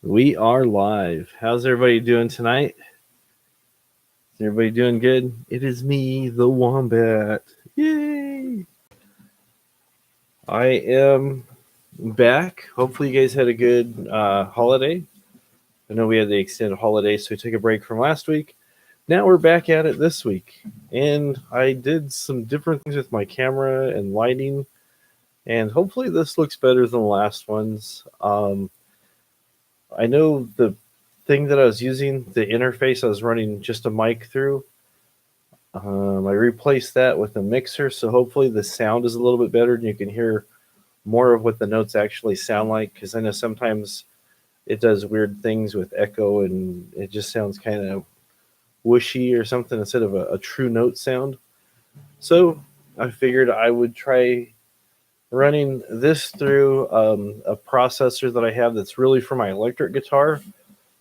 We are live. How's everybody doing tonight? Is everybody doing good? It is me, the Wombat. Yay! I am back. Hopefully, you guys had a good holiday. I know we had the extended holiday, so we took a break from last week. Now we're back at it this week. And I did some different things with my camera and lighting. And hopefully, this looks better than the last ones. I know the thing that I was using, the interface I was running just a mic through. I replaced that with a mixer, so hopefully the sound is a little bit better and you can hear more of what the notes actually sound like. Because I know sometimes it does weird things with echo and it just sounds kind of whooshy or something instead of a true note sound. So I figured I would try running this through a processor that I have that's really for my electric guitar.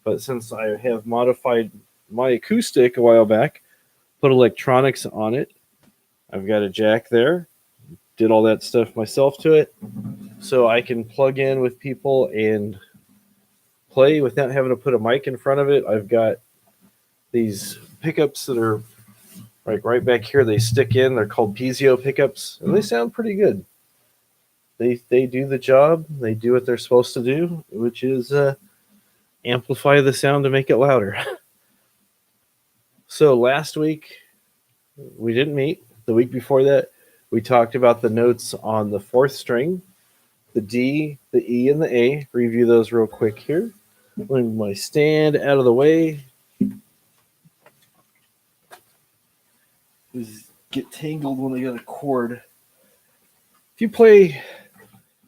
But since I have modified my acoustic a while back, put electronics on it, I've got a jack there, did all that stuff myself to it, so I can plug in with people and play without having to put a mic in front of it. I've got these pickups that are like right back here. They stick in. They're called Piezo Pickups, and they sound pretty good. They do the job. They do what they're supposed to do, which is amplify the sound to make it louder. So last week we didn't meet. The week before that, we talked about the notes on the fourth string, the D, the E, and the A. Review those real quick here. Move my stand out of the way. These get tangled when they got a cord. If you play,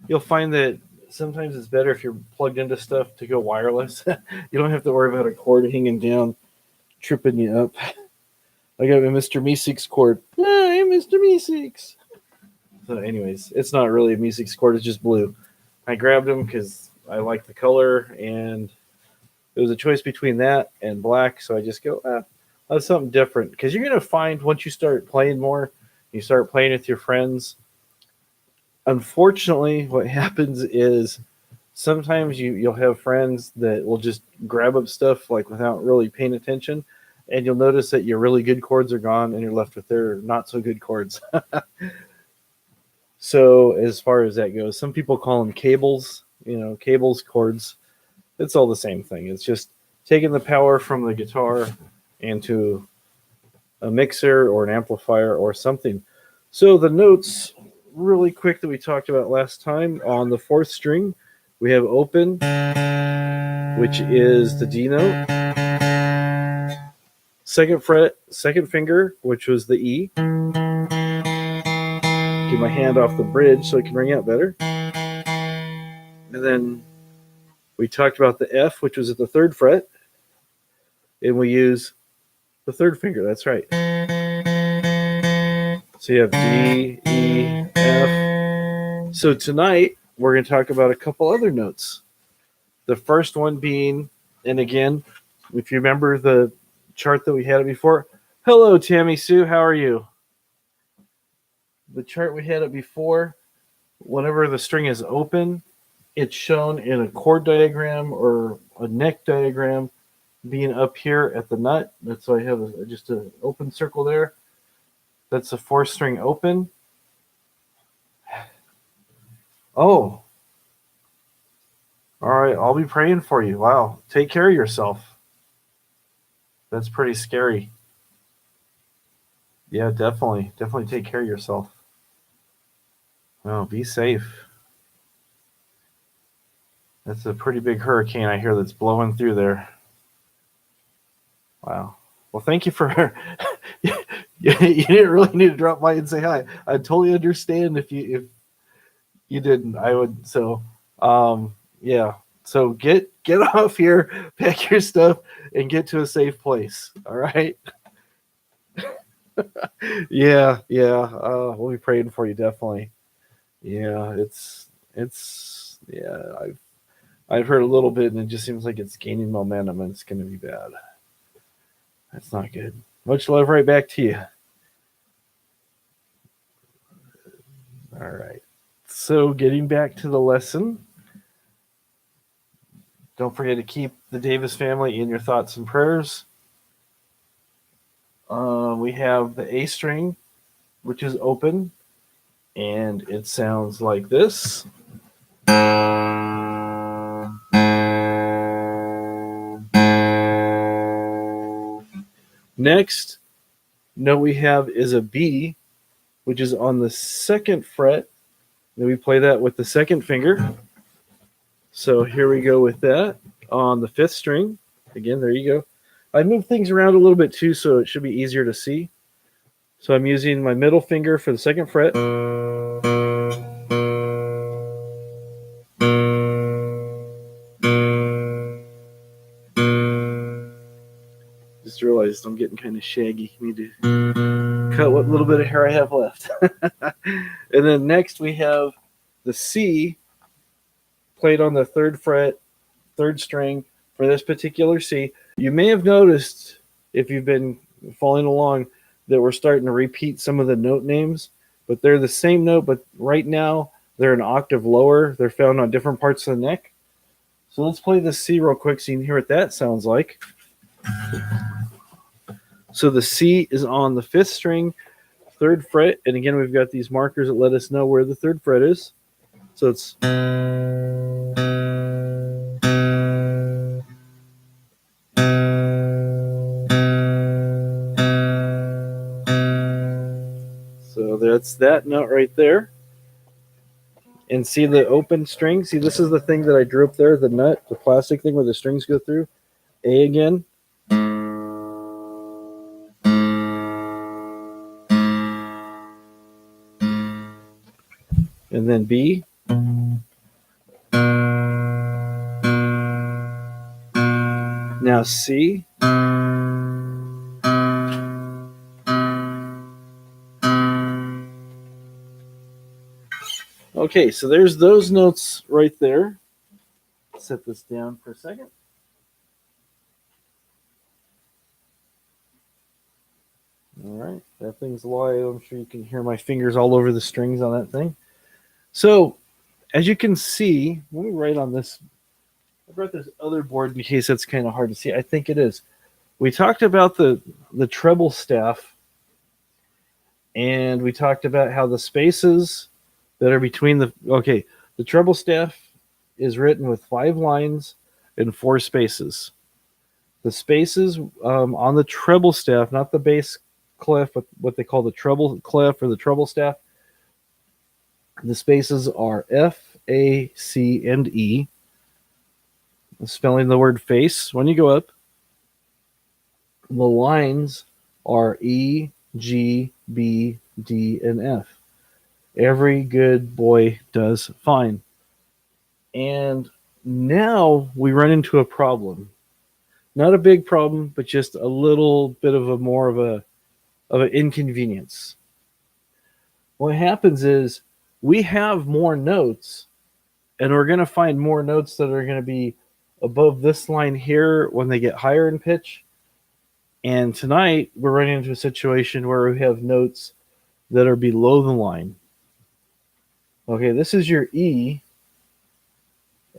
you'll find that sometimes it's better if you're plugged into stuff to go wireless. You don't have to worry about a cord hanging down, tripping you up. I got my Mr. Meeseeks cord. Hi, Mr. Meeseeks. So, anyways, it's not really a Meeseeks cord. It's just blue. I grabbed them because I like the color, and it was a choice between that and black. So I just go, that's something different. Because you're going to find once you start playing more, you start playing with your friends. Unfortunately, what happens is sometimes you'll have friends that will just grab up stuff like without really paying attention, and you'll notice that your really good chords are gone and you're left with their not so good chords. So as far as that goes, some people call them cables, cables, chords. It's all the same thing. It's just taking the power from the guitar into a mixer or an amplifier or something. So the notes, really quick, that we talked about last time, on the fourth string, we have open, which is the D note. Second fret, second finger, which was the E. Get my hand off the bridge so it can ring out better. And then we talked about the F, which was at the third fret. And we use the third finger. That's right. So you have D, E, F. So tonight, we're going to talk about a couple other notes. The first one being, and again, if you remember the chart that we had it before, hello, Tammy Sue, how are you? The chart we had it before, whenever the string is open, it's shown in a chord diagram or a neck diagram being up here at the nut. That's why I have just an open circle there. That's a fourth string open. Oh, all right. I'll be praying for you. Wow. Take care of yourself. That's pretty scary. Yeah, definitely. Definitely take care of yourself. Oh, be safe. That's a pretty big hurricane I hear that's blowing through there. Wow. Well, thank you for. You didn't really need to drop by and say hi. I totally understand if you didn't. I would. So, yeah. So get off here, pack your stuff, and get to a safe place. All right. Yeah. We'll be praying for you, definitely. Yeah. It's. Yeah. I've heard a little bit, and it just seems like it's gaining momentum, and it's going to be bad. That's not good. Much love right back to you. All right. So getting back to the lesson. Don't forget to keep the Davis family in your thoughts and prayers. We have the A string, which is open, and it sounds like this. Next note we have is a B, which is on the second fret. Then we play that with the second finger. So here we go with that on the fifth string. Again, there you go. I moved things around a little bit too, so it should be easier to see. So I'm using my middle finger for the second fret. Just realized I'm getting kind of shaggy. Need to cut what little bit of hair I have left. And then next we have the C played on the third fret, third string for this particular C. You may have noticed, if you've been following along, that we're starting to repeat some of the note names, but they're the same note, but right now they're an octave lower. They're found on different parts of the neck. So let's play the C real quick so you can hear what that sounds like. So the C is on the fifth string, third fret, and again we've got these markers that let us know where the third fret is. So it's so that's that note right there. And see the open string? See, this is the thing that I drew up there, the nut, the plastic thing where the strings go through. A again. And then B. Now C. Okay, so there's those notes right there. Set this down for a second. All right, that thing's live. I'm sure you can hear my fingers all over the strings on that thing. So, as you can see, let me write on this. I brought this other board in case it's kind of hard to see. I think it is. We talked about the treble staff, and we talked about how the spaces that are between the treble staff is written with 5 lines and 4 spaces. The spaces on the treble staff, not the bass clef, but what they call the treble clef or the treble staff, the spaces are F, A, C, and E. Spelling the word face when you go up. The lines are E, G, B, D, and F. Every good boy does fine. And now we run into a problem. Not a big problem, but just a little bit of an inconvenience. What happens is we have more notes, and we're going to find more notes that are going to be above this line here when they get higher in pitch. And tonight we're running into a situation where we have notes that are below the line. Okay, this is your E.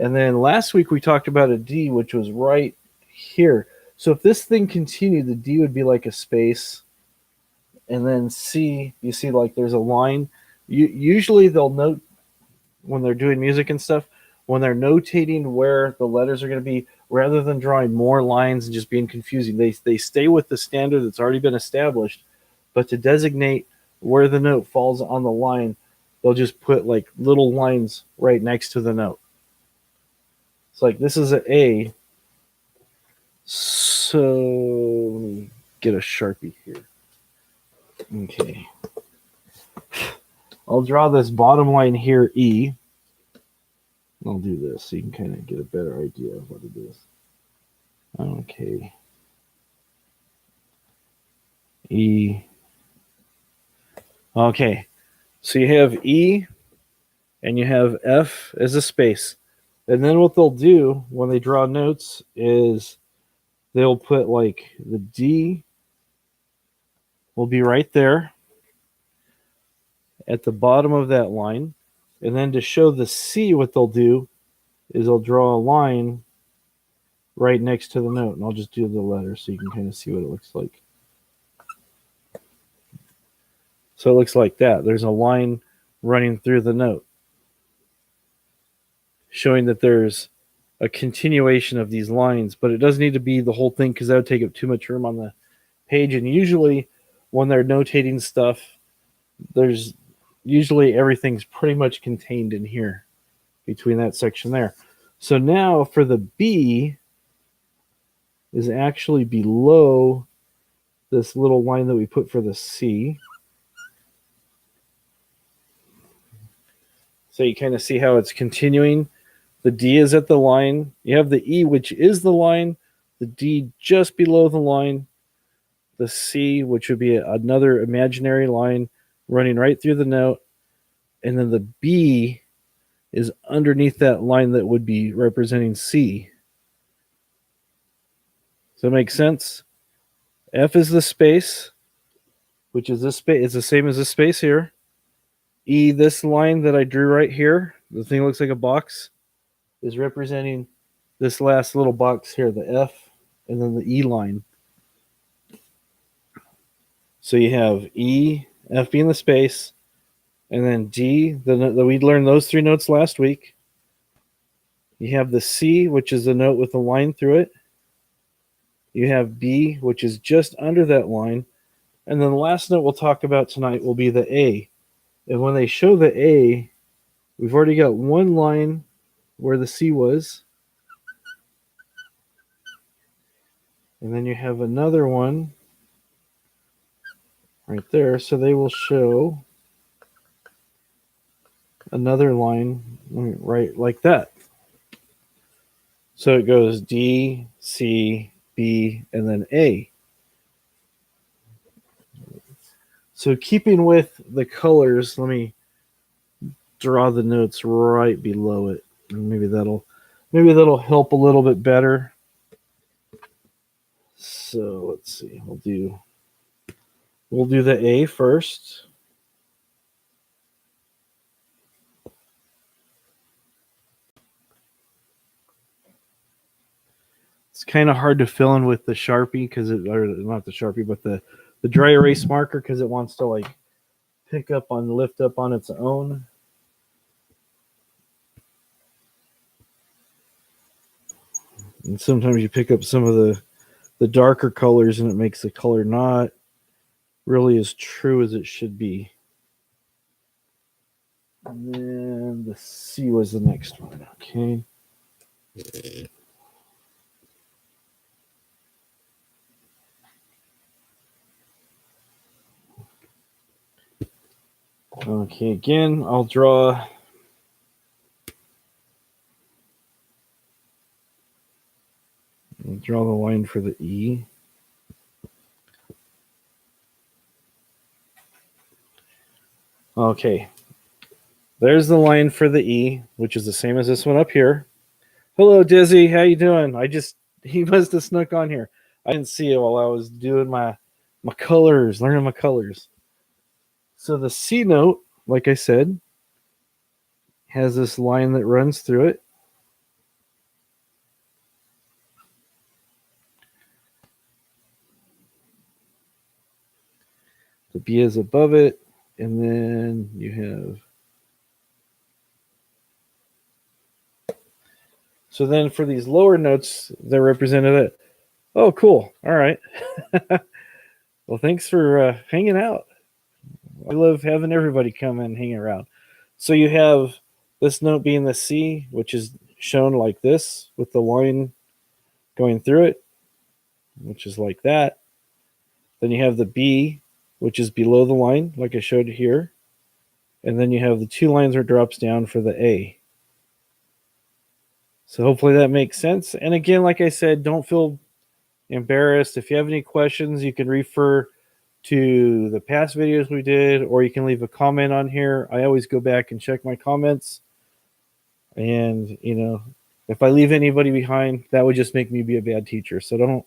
And then last week we talked about a D, which was right here. So if this thing continued, the D would be like a space. And then C, you see like there's a line. Usually they'll note when they're doing music and stuff, when they're notating where the letters are going to be, rather than drawing more lines and just being confusing, they stay with the standard that's already been established. But to designate where the note falls on the line, they'll just put like little lines right next to the note. It's like this is an A. So let me get a Sharpie here. Okay. I'll draw this bottom line here, E. I'll do this so you can kind of get a better idea of what it is. Okay. E. Okay. So you have E and you have F as a space. And then what they'll do when they draw notes is they'll put like the D will be right there at the bottom of that line. And then to show the C, what they'll do is they'll draw a line right next to the note. And I'll just do the letter so you can kind of see what it looks like. So it looks like that. There's a line running through the note, showing that there's a continuation of these lines, but it doesn't need to be the whole thing because that would take up too much room on the page. And usually when they're notating stuff, there's usually everything's pretty much contained in here between that section there. So now for the B is actually below this little line that we put for the C. So you kind of see how it's continuing. The D is at the line. You have the E, which is the line. The D just below the line. The C, which would be another imaginary line running right through the note. And then the B is underneath that line that would be representing C. Does that make sense? F is the space, which is this space. It's the same as this space here. E, this line that I drew right here, the thing looks like a box, is representing this last little box here, the F, and then the E line. So you have E, F being the space, and then D, we learned those three notes last week. You have the C, which is the note with the line through it. You have B, which is just under that line. And then the last note we'll talk about tonight will be the A. And when they show the A, we've already got one line where the C was. And then you have another one right there. So they will show another line right like that. So it goes D, C, B, and then A. So keeping with the colors, let me draw the notes right below it. And maybe that'll help a little bit better. So let's see. We'll do the A first. It's kind of hard to fill in with the Sharpie or not the Sharpie, but the dry erase marker because it wants to like lift up on its own. And sometimes you pick up some of the darker colors and it makes the color not really as true as it should be. And then the C was the next one. Okay. Okay, again, I'll draw the line for the E. Okay, there's the line for the E, which is the same as this one up here. Hello, Dizzy. How you doing? He must have snuck on here. I didn't see it while I was doing my colors, learning my colors. So the C note, like I said, has this line that runs through it. The B is above it, and then you have. So then for these lower notes, they're represented at. Oh, cool. All right. Well, thanks for hanging out. I love having everybody come and hang around. So you have this note being the C, which is shown like this with the line going through it, which is like that. Then you have the B, which is below the line, like I showed here. And then you have the two lines where it drops down for the A. So hopefully that makes sense. And again, like I said, don't feel embarrassed. If you have any questions, you can refer to the past videos we did, or you can leave a comment on here. I always go back and check my comments. And, if I leave anybody behind, that would just make me be a bad teacher. So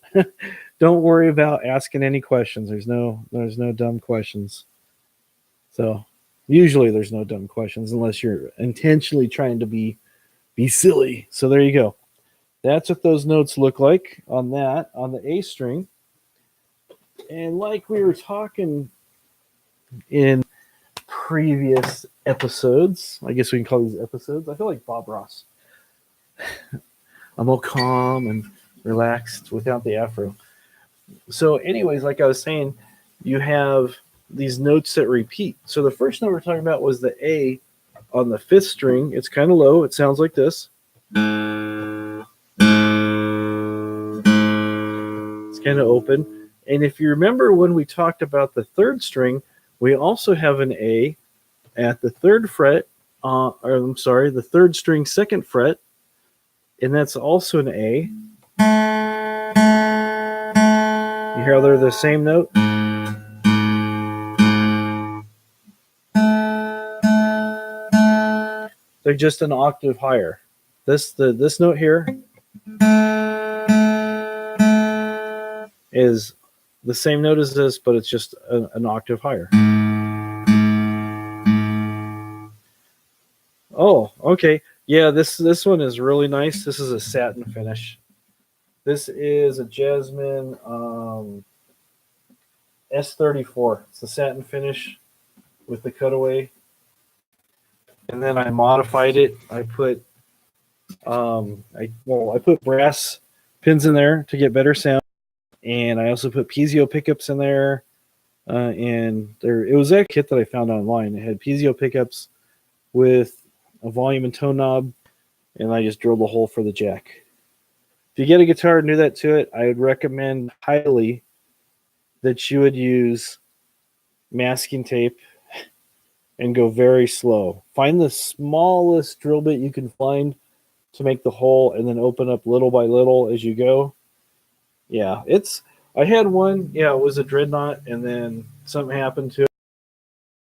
don't worry about asking any questions. There's no dumb questions. So usually there's no dumb questions unless you're intentionally trying to be silly. So there you go. that's what those notes look like on the A string. And like we were talking in previous episodes, I guess we can call these episodes. I feel like Bob Ross. I'm all calm and relaxed without the afro. So anyways, like I was saying, you have these notes that repeat. So the first note we're talking about was the A on the 5th string. It's kind of low. It sounds like this. It's kind of open. And if you remember when we talked about the 3rd string, we also have an A at the 3rd fret, the 3rd string 2nd fret, and that's also an A. You hear how they're the same note? They're just an octave higher. This note here is the same note as this, but it's just an octave higher. Oh, okay. Yeah, this one is really nice. This is a satin finish. This is a Jasmine S34. It's a satin finish with the cutaway. And then I modified it. I put I put brass pins in there to get better sound, and I also put Piezo pickups in there. And it was that kit that I found online. It had Piezo pickups with a volume and tone knob, and I just drilled a hole for the jack. If you get a guitar and do that to it, I would recommend highly that you would use masking tape and go very slow. Find the smallest drill bit you can find to make the hole, and then open up little by little as you go. Yeah, I had one. Yeah, it was a dreadnought, and then something happened to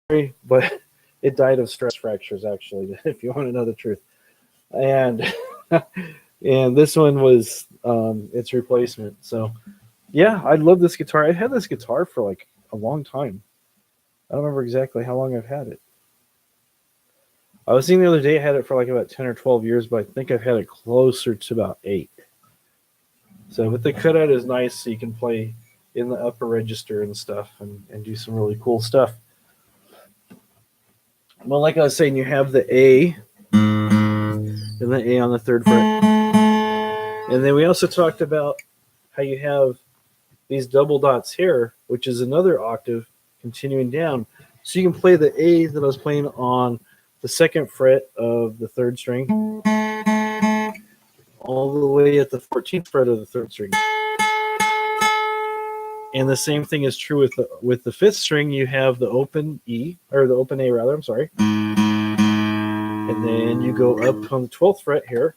it, but it died of stress fractures, actually, if you want to know the truth. And and this one was its replacement. So yeah, I love this guitar. I've had this guitar for like a long time. I don't remember exactly how long I've had it. I was seeing the other day I had it for like about 10 or 12 years, but I think I've had it closer to about 8. So, but the cutout is nice, so you can play in the upper register and stuff and do some really cool stuff. Well, like I was saying, you have the A and the A on the 3rd fret. And then we also talked about how you have these double dots here, which is another octave continuing down. So you can play the A that I was playing on the 2nd fret of the 3rd string all the way at the 14th fret of the 3rd string. And the same thing is true with the 5th string. You have the open E, or the open A rather, I'm sorry. And then you go up on the 12th fret here,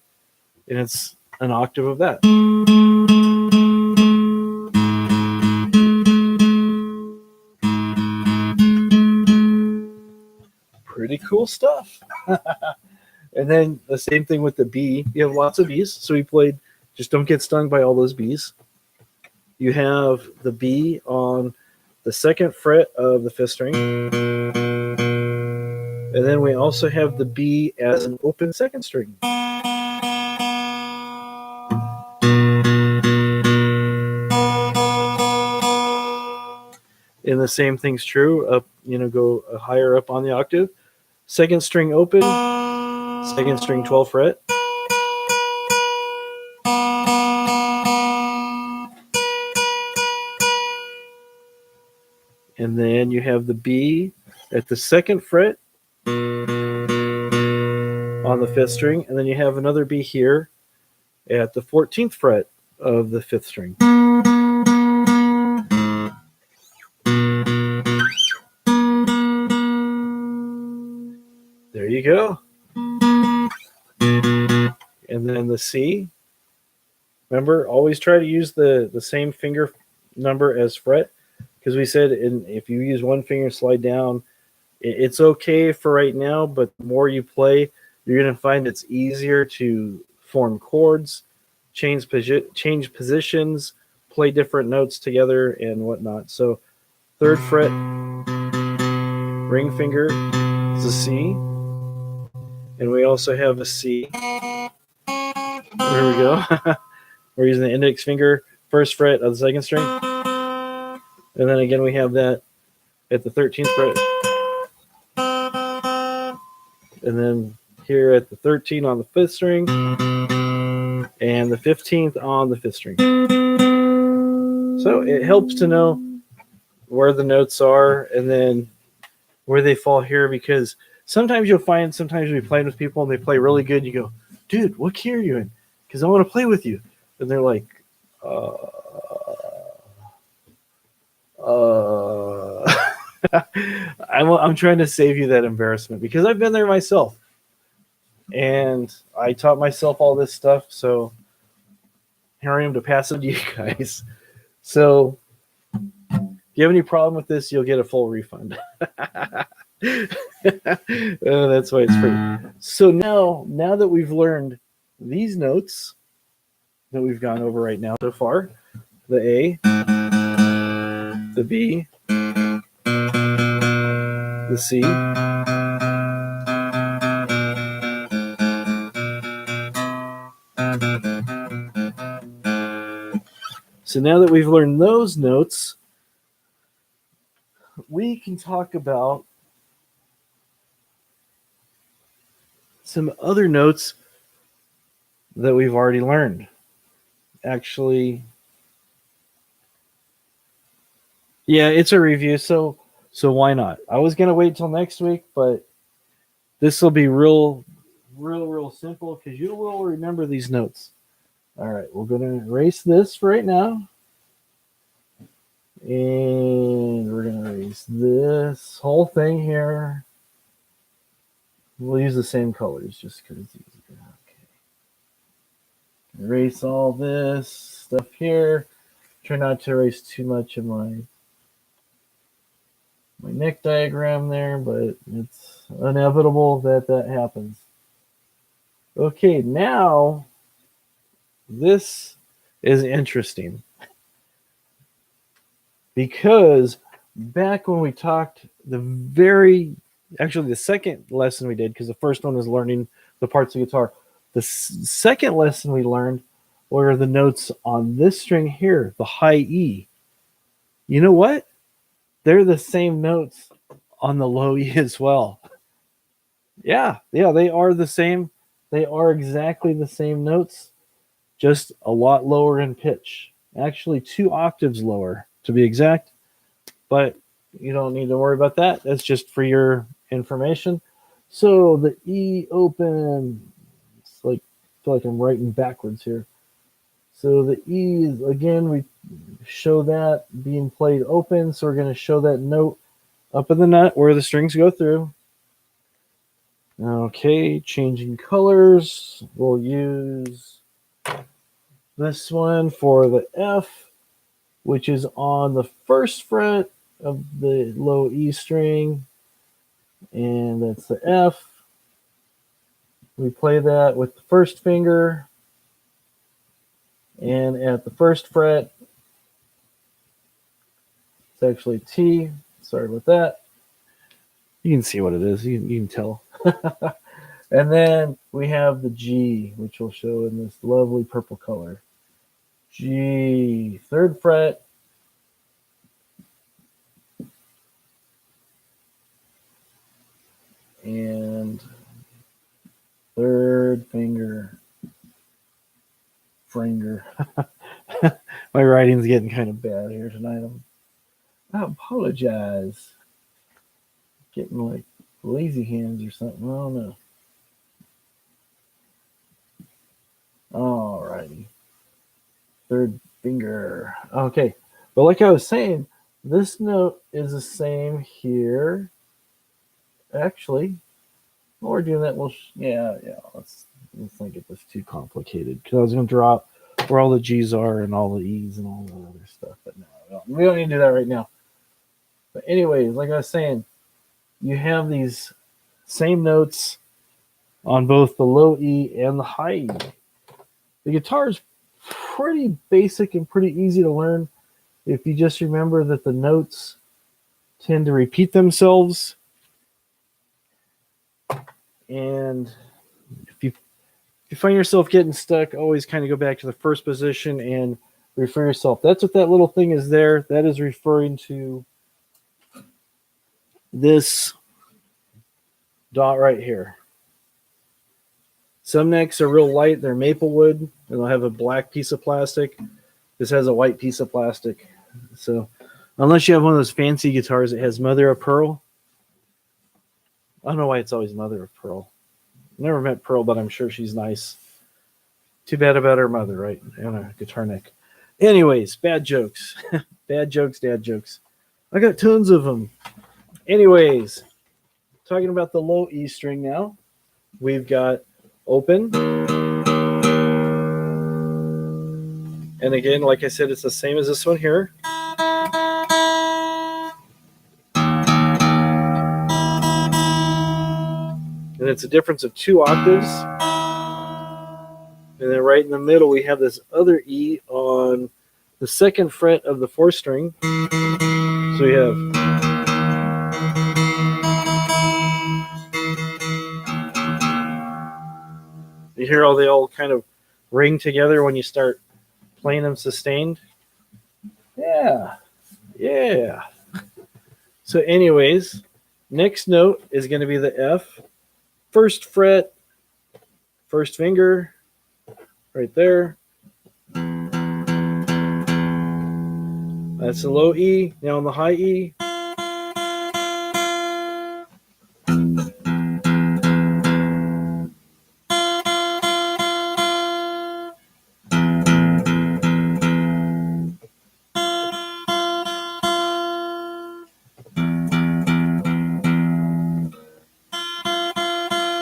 and it's an octave of that. Pretty cool stuff. And then the same thing with the B. You have lots of Bs, so we played Just Don't Get Stung by All Those Bs. You have the B on the 2nd fret of the 5th string. And then we also have the B as an open 2nd string. And the same thing's true up, go higher up on the octave. 2nd string open, 2nd string 12th fret. And then you have the B at the 2nd fret on the 5th string, and then you have another B here at the 14th fret of the 5th string. There you go. And then the C. Remember, always try to use the same finger number as fret, because we said if you use one finger slide down, it's okay for right now, but the more you play, you're going to find it's easier to form chords, change positions, play different notes together, and whatnot. So 3rd fret, ring finger is a C, and we also have a C There we go. We're using the index finger, first fret of the second string. And then again, we have that at the 13th fret. And then here at the 13th on the 5th string. And the 15th on the 5th string. So it helps to know where the notes are and then where they fall here, because sometimes you'll find, sometimes you'll be playing with people and they play really good. You go, dude, what key are you in? Because I want to play with you. And they're like, I'm trying to save you that embarrassment, because I've been there myself. And I taught myself all this stuff. So here I am to pass it to you guys. So if you have any problem with this, you'll get a full refund. That's why it's free. So now that we've learned these notes that we've gone over right now so far, the A, the B, the C, so now that we've learned those notes, we can talk about some other notes that we've already learned. Actually, yeah, it's a review, so why not? I was going to wait till next week, but this will be real simple, because you will remember these notes. All right, we're going to erase this right now. And we're going to erase this whole thing here. We'll use the same colors just because it's easier. Okay. Erase all this stuff here. Try not to erase too much of my neck diagram there, but it's inevitable that happens. Okay, now this is interesting, because back when we talked, the second lesson we did, because the first one was learning the parts of guitar. The second lesson we learned were the notes on this string here, the high E. You know what? They're the same notes on the low E as well. Yeah, they are the same. They are exactly the same notes, just a lot lower in pitch. Actually, 2 octaves lower, to be exact. But you don't need to worry about that. That's just for your information. So the E open, it's like, I feel like I'm writing backwards here. So the E is, again, we show that being played open. So we're going to show that note up in the nut where the strings go through. Okay, changing colors. We'll use this one for the F, which is on the first fret of the low E string, and that's the F. We play that with the first finger, and at the first fret, it's actually T. Sorry about that. You can see what it is. You can tell. And then we have the G, which we'll show in this lovely purple color. G, 3rd fret. And 3rd finger. My writing's getting kind of bad here tonight. I apologize. Getting like lazy hands or something. I don't know. Alrighty. 3rd finger. Okay. But like I was saying, this note is the same here. Actually, while we're doing that, let's not get this too complicated, because I was going to drop where all the G's are and all the E's and all the other stuff. But no, we don't need to do that right now. But anyways, like I was saying, you have these same notes on both the low E and the high E. The guitar is pretty basic and pretty easy to learn if you just remember that the notes tend to repeat themselves. And if you you find yourself getting stuck, always kind of go back to the first position and refer yourself. That's what that little thing is there. That is referring to this dot right here. Some necks are real light. They're maple wood, and they'll have a black piece of plastic. This has a white piece of plastic. So unless you have one of those fancy guitars that has mother of pearl, I don't know why it's always mother of pearl. Never met Pearl, but I'm sure she's nice. Too bad about her mother, right? And a guitar neck. Anyways, bad jokes. Bad jokes, dad jokes. I got tons of them. Anyways, talking about the low E string now. We've got open. And again, like I said, it's the same as this one here. And it's a difference of 2 octaves. And then right in the middle, we have this other E on the 2nd fret of the 4th string. So we have you hear how they all kind of ring together when you start playing them sustained. Yeah. So anyways, next note is going to be the F. 1st fret, 1st finger, right there. That's the low E. Now on the high E.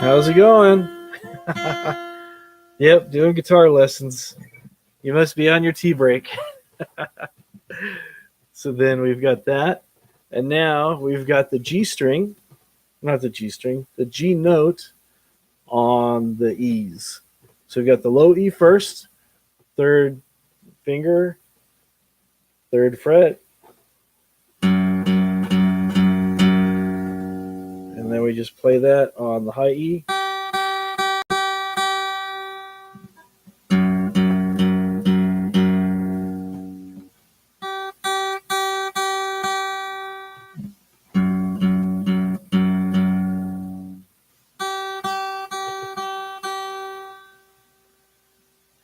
How's it going? Yep, doing guitar lessons. You must be on your tea break. So then we've got that. And now we've got the G string. Not the G string. The G note on the E's. So we've got the low E first. 3rd finger. 3rd fret. And then we just play that on the high E.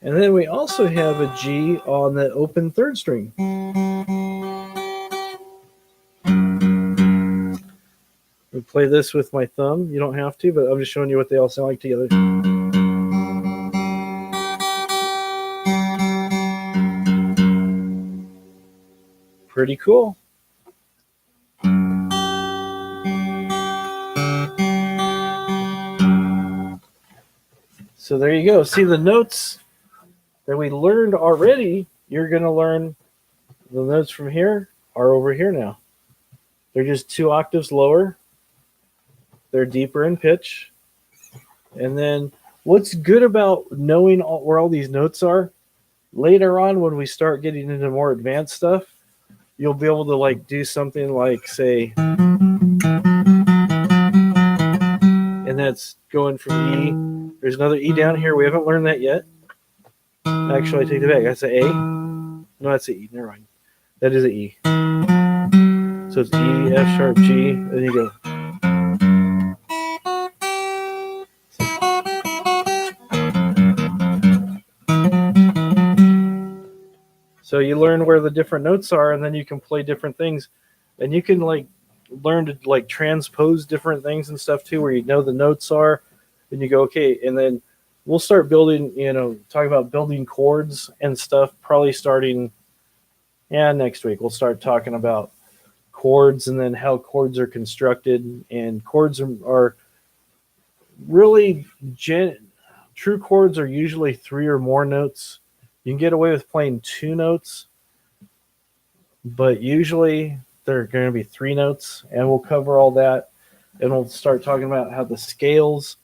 And then we also have a G on the open 3rd string. We play this with my thumb. You don't have to, but I'm just showing you what they all sound like together. Pretty cool. So there you go. See the notes that we learned already. You're going to learn the notes from here are over here now. They're just 2 octaves lower. They're deeper in pitch. And then what's good about knowing where all these notes are, later on when we start getting into more advanced stuff, you'll be able to like do something like say, and that's going from E. There's another E down here. We haven't learned that yet. Actually, I take it back. That's an A. No, that's an E. Never mind. That is an E. So it's E, F sharp, G. Then you go. So you learn where the different notes are, and then you can play different things, and you can like learn to like transpose different things and stuff too, where you know the notes are, and you go okay, and then we'll start building. Talk about building chords and stuff. Probably starting, next week we'll start talking about chords and then how chords are constructed, and chords are really true chords are usually 3 or more notes. You can get away with playing 2 notes, but usually they're going to be 3 notes, and we'll cover all that, and we'll start talking about how the scales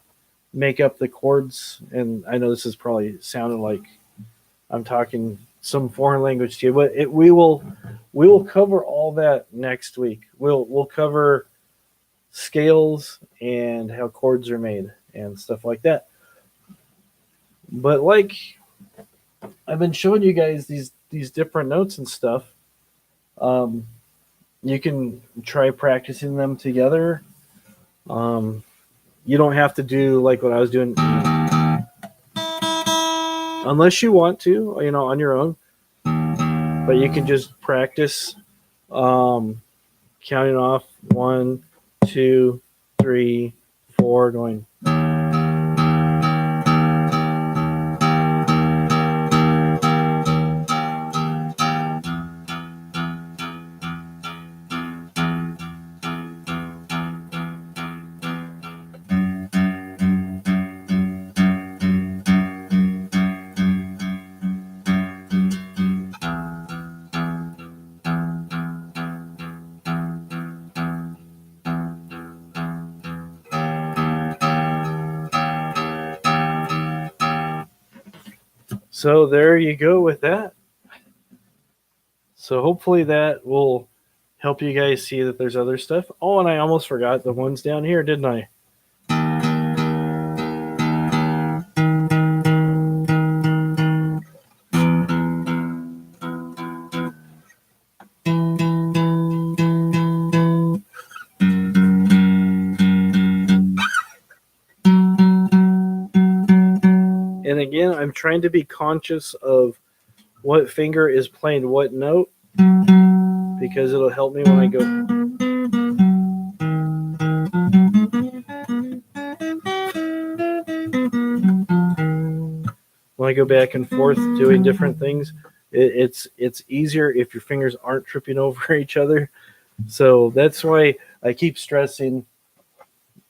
make up the chords. And I know this is probably sounding like I'm talking some foreign language to you, but we will cover all that next week. We'll cover scales and how chords are made and stuff like that. But like I've been showing you guys these different notes and stuff. Um, you can try practicing them together. Um, you don't have to do like what I was doing unless you want to, on your own. But you can just practice counting off 1, 2, 3, 4, going. So there you go with that. So hopefully that will help you guys see that there's other stuff. Oh, and I almost forgot the ones down here, didn't I? And again, I'm trying to be conscious of what finger is playing what note because it'll help me when I go. When I go back and forth doing different things, it's easier if your fingers aren't tripping over each other. So that's why I keep stressing,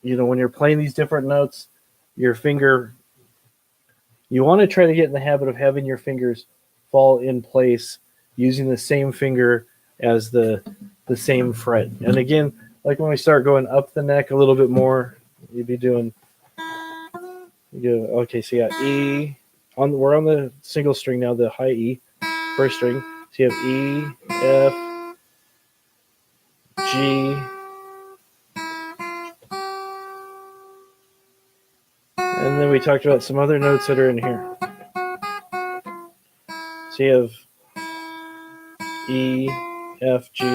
when you're playing these different notes, your finger, you want to try to get in the habit of having your fingers fall in place using the same finger as the same fret. And again, like when we start going up the neck a little bit more, you'd be doing, okay, so you got E, we're on the single string now, the high E, first string. So you have E, F, G, and then we talked about some other notes that are in here. So you have E, F, G,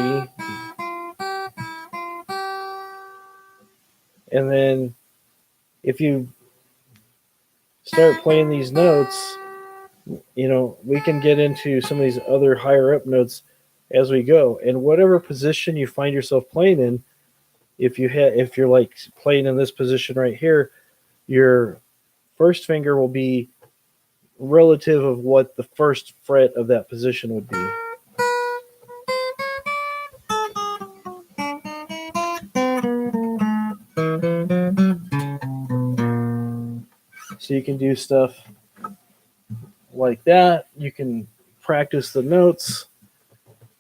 and then if you start playing these notes, we can get into some of these other higher up notes as we go. And whatever position you find yourself playing in, if you're like playing in this position right here, your first finger will be relative of what the first fret of that position would be. So you can do stuff like that. You can practice the notes.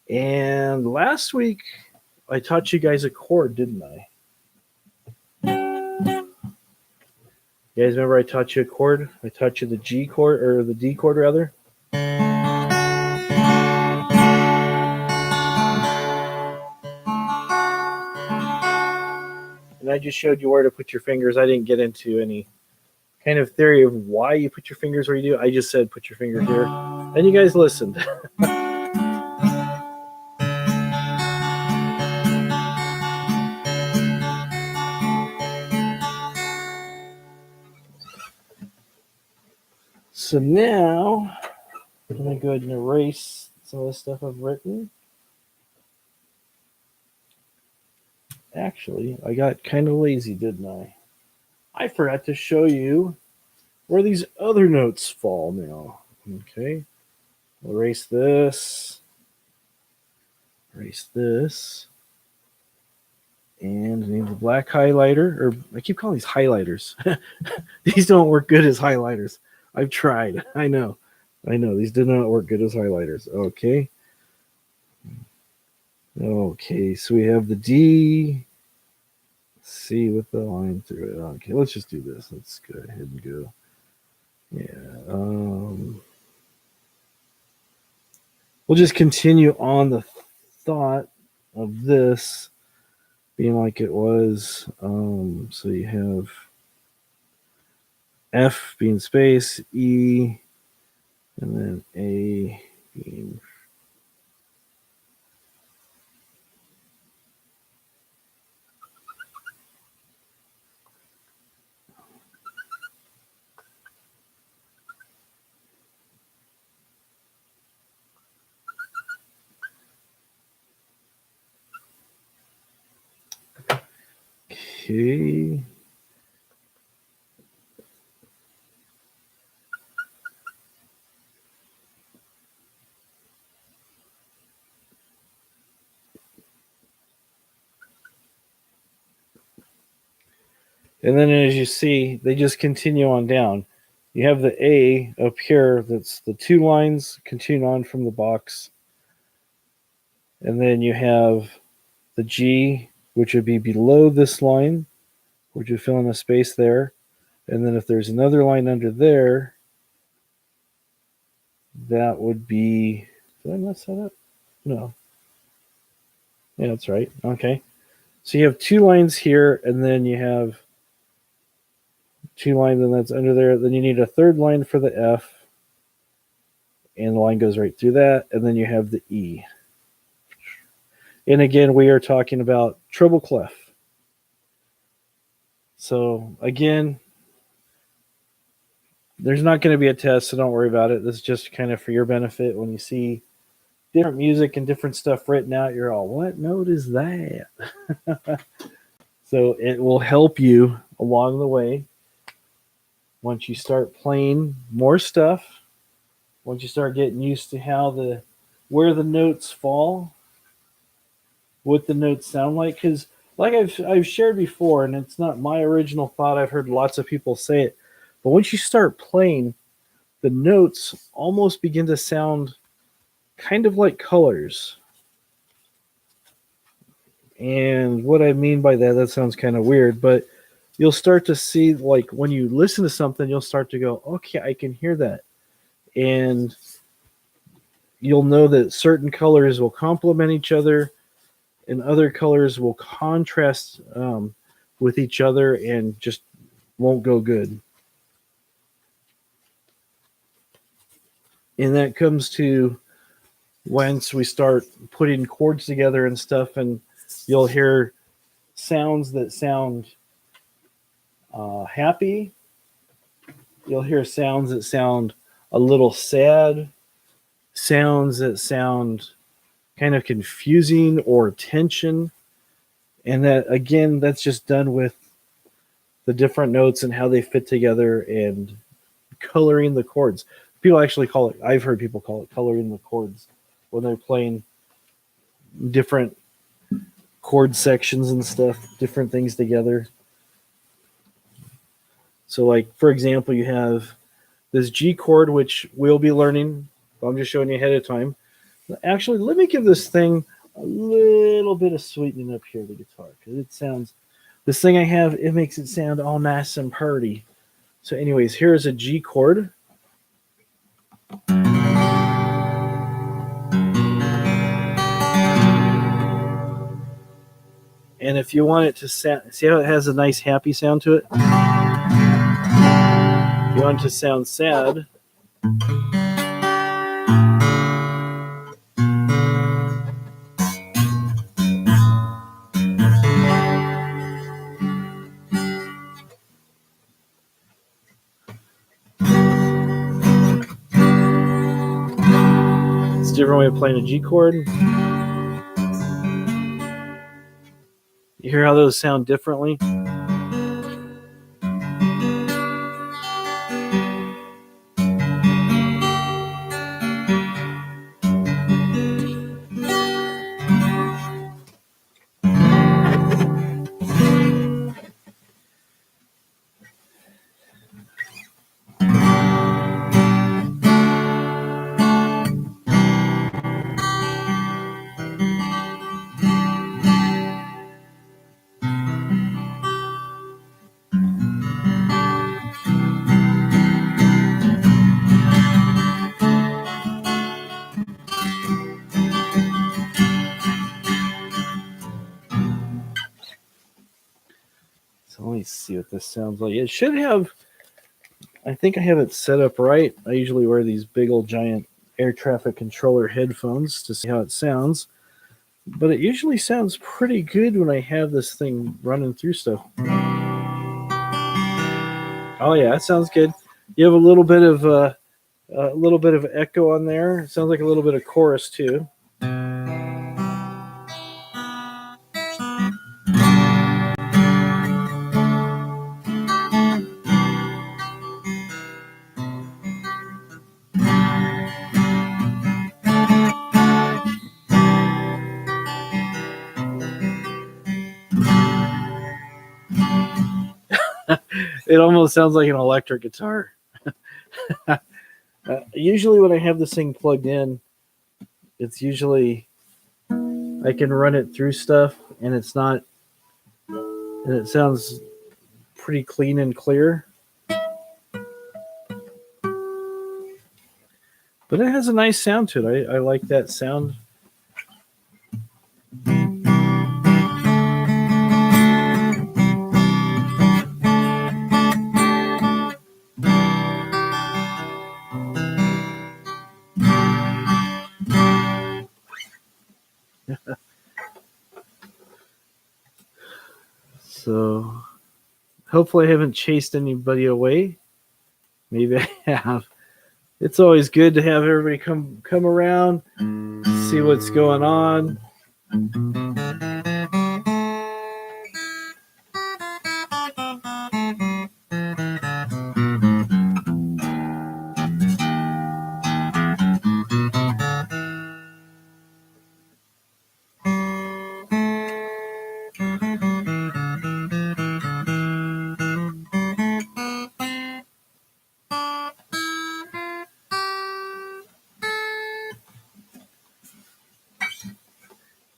And last week, I taught you guys a chord, didn't I? You guys remember I taught you a chord? I taught you the G chord, or the D chord rather. And I just showed you where to put your fingers. I didn't get into any kind of theory of why you put your fingers where you do. I just said put your fingers here. And you guys listened. So now I'm going to go ahead and erase some of the stuff I've written. Actually, I got kind of lazy, didn't I? I forgot to show you where these other notes fall now. Okay. Erase this. Erase this. And I need the black highlighter, or I keep calling these highlighters. These don't work good as highlighters. I've tried. I know. These do not work good as highlighters. Okay. Okay, so we have the D, C with the line through it. Okay, let's just do this. Let's go ahead and go. Yeah. We'll just continue on the thought of this being like it was. So you have F being space, E, and then A being K. And then as you see, they just continue on down. You have the A up here, that's the two lines continue on from the box. And then you have the G, which would be below this line, which would fill in a space there. And then if there's another line under there, that would be, did I mess that up? No. Yeah, that's right. Okay. So you have two lines here, and then you have two lines, and that's under there. Then you need a third line for the F, and the line goes right through that. And then you have the E. And again, we are talking about treble clef. So again, there's not going to be a test, so don't worry about it. This is just kind of for your benefit. When you see different music and different stuff written out, you're all, what note is that? So it will help you along the way. Once you start playing more stuff, once you start getting used to where the notes fall, what the notes sound like, because like I've shared before, and it's not my original thought. I've heard lots of people say it, but once you start playing, the notes almost begin to sound kind of like colors. And what I mean by that sounds kind of weird, but you'll start to see, like when you listen to something, you'll start to go, okay, I can hear that. And you'll know that certain colors will complement each other and other colors will contrast with each other and just won't go good. And that comes to once we start putting chords together and stuff, and you'll hear sounds that sound happy. You'll hear sounds that sound a little sad, sounds that sound kind of confusing or tension. And that, again, that's just done with the different notes and how they fit together and coloring the chords. People actually call it, I've heard people call it coloring the chords when they're playing different chord sections and stuff, different things together. So, like, for example, you have this G chord, which we'll be learning. I'm just showing you ahead of time. Actually, let me give this thing a little bit of sweetening up here, the guitar, because it sounds, this thing I have, it makes it sound all nice and purty. So anyways, here's a G chord. And if you want it to sound, see how it has a nice happy sound to it? If you want it to sound sad, it's a different way of playing a G chord. You hear how those sound differently? So let me see what this sounds like. It should have I think I have it set up right. I usually wear these big old giant air traffic controller headphones to see how it sounds. But it usually sounds pretty good when I have this thing running through stuff. Oh yeah, it sounds good. You have a little bit of echo on there. It sounds like a little bit of chorus too. It almost sounds like an electric guitar. Usually, when I have this thing plugged in, it's usually I can run it through stuff, and it sounds pretty clean and clear. But it has a nice sound to it. I like that sound. So hopefully I haven't chased anybody away. Maybe I have. It's always good to have everybody come around, see what's going on.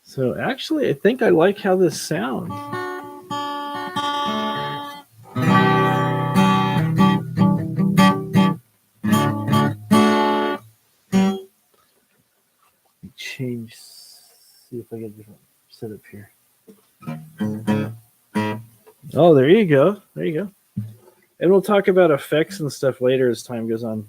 So actually, I think I like how this sounds. Change. See if I get a different setup here. Oh, there you go. There you go. And we'll talk about effects and stuff later as time goes on.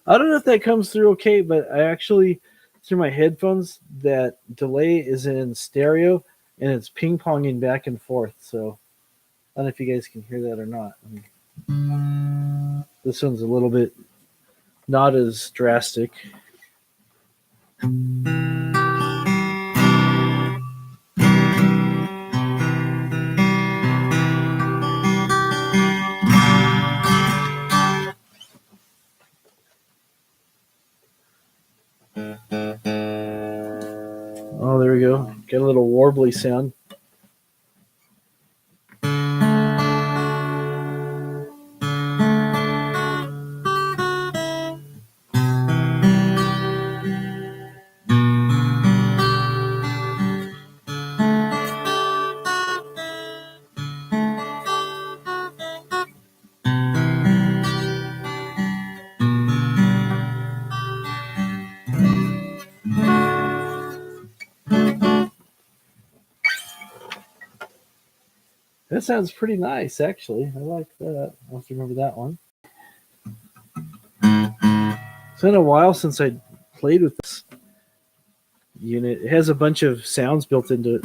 I don't know if that comes through okay, but I actually, through my headphones, that delay is in stereo and it's ping ponging back and forth. So I don't know if you guys can hear that or not. This one's a little bit not as drastic. Oh, there we go. Get a little warbly sound. That sounds pretty nice, actually. I like that. I'll have to remember that one. It's been a while since I played with this unit. It has a bunch of sounds built into it.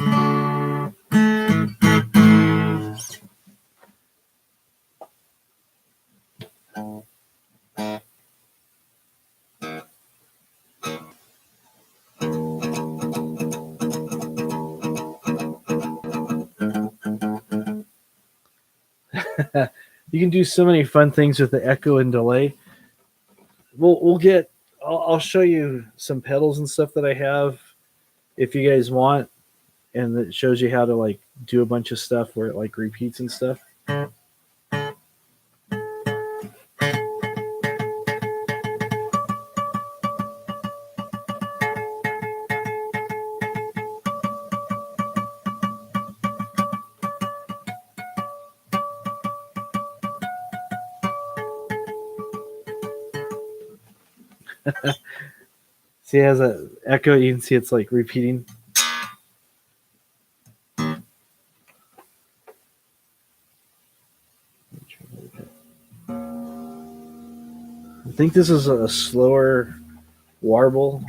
You can do so many fun things with the echo and delay. We'll get. I'll show you some pedals and stuff that I have, if you guys want, and it shows you how to like do a bunch of stuff where it like repeats and stuff. See, it has an echo. You can see it's like repeating. I think this is a slower warble.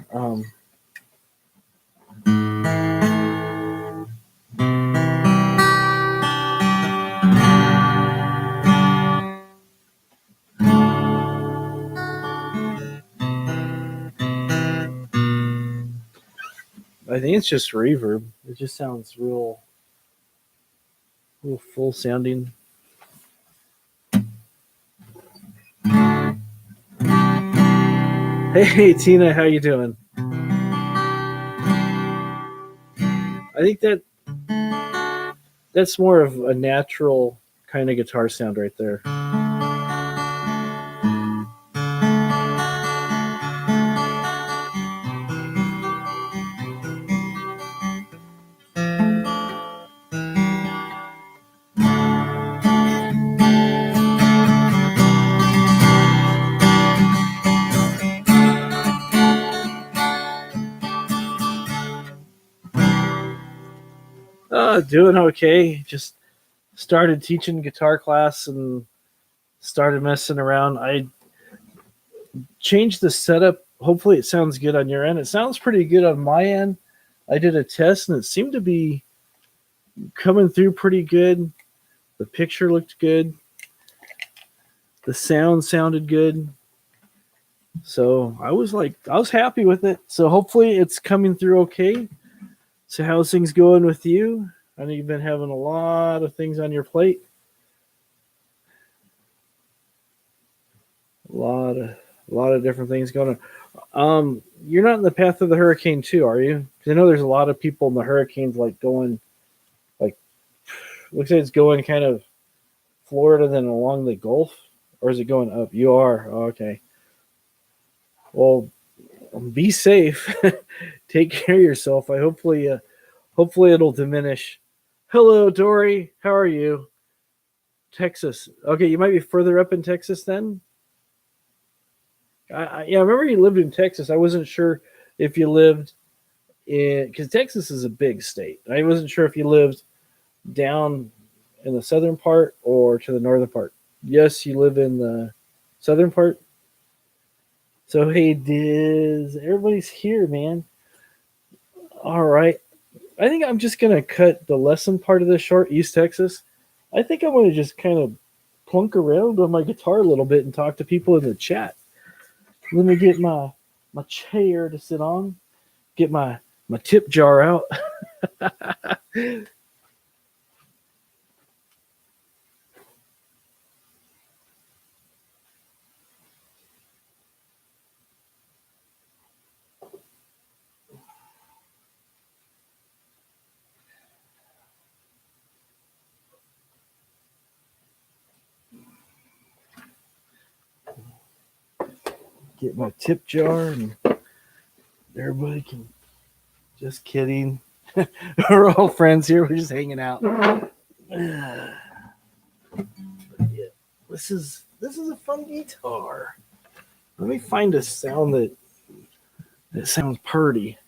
I think it's just reverb. It just sounds real full sounding. Hey Tina, how you doing? I think that's more of a natural kind of guitar sound right there. Doing okay. Just started teaching guitar class and started messing around. I changed the setup. Hopefully, it sounds good on your end. It sounds pretty good on my end. I did a test and it seemed to be coming through pretty good. The picture looked good. The sound sounded good. So I was happy with it. So hopefully it's coming through okay. So how's things going with you? I know you've been having a lot of things on your plate. A lot of different things going on. You're not in the path of the hurricane too, are you? Because I know there's a lot of people in the hurricanes like going, like looks like it's going kind of Florida then along the Gulf, or is it going up? You are. Oh, okay. Well, be safe. Take care of yourself. Hopefully it'll diminish. Hello, Dory. How are you? Texas. Okay, you might be further up in Texas then. I remember you lived in Texas. I wasn't sure if you lived in, because Texas is a big state. I wasn't sure if you lived down in the southern part or to the northern part. Yes, you live in the southern part. So hey, Diz, everybody's here, man. All right. I think I'm just gonna cut the lesson part of this short, East Texas. I think I'm gonna just kind of plunk around on my guitar a little bit and talk to people in the chat. Let me get my chair to sit on. Get my tip jar out. Get my tip jar and everybody can. Just kidding. We're all friends here. We're just hanging out. Yeah, this is a fun guitar. Let me find a sound that sounds purty.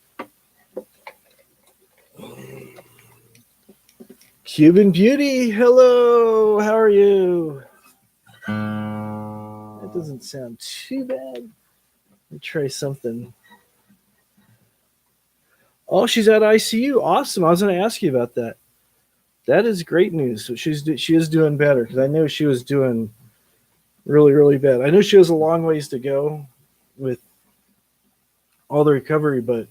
Cuban Beauty, hello. How are you? That doesn't sound too bad. Let me try something. Oh, she's at ICU. Awesome. I was going to ask you about that. That is great news. So she is doing better, because I know she was doing really, really bad. I know she has a long ways to go with all the recovery, but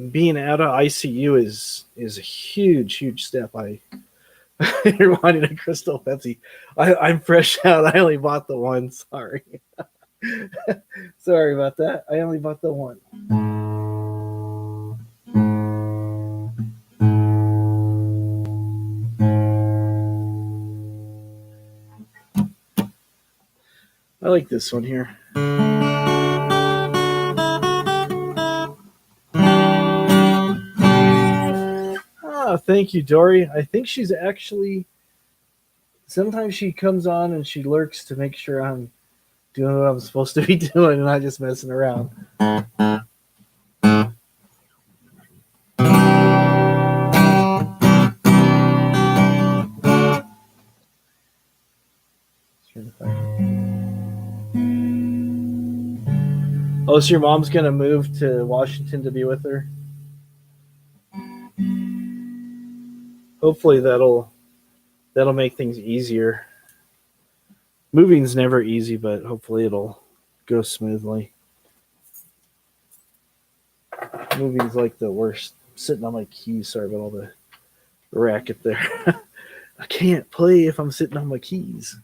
being out of ICU is a huge step. You're wanting a Crystal Pepsi. I'm fresh out. I only bought the one. Sorry. Sorry about that. I only bought the one. I like this one here. Thank you, Dory. I think she's actually. Sometimes she comes on and she lurks to make sure I'm doing what I'm supposed to be doing and not just messing around. Oh, so your mom's gonna move to Washington to be with her? Hopefully that'll make things easier. Moving's never easy, but hopefully it'll go smoothly. Moving's like the worst. I'm sitting on my keys. Sorry about all the racket there. I can't play if I'm sitting on my keys.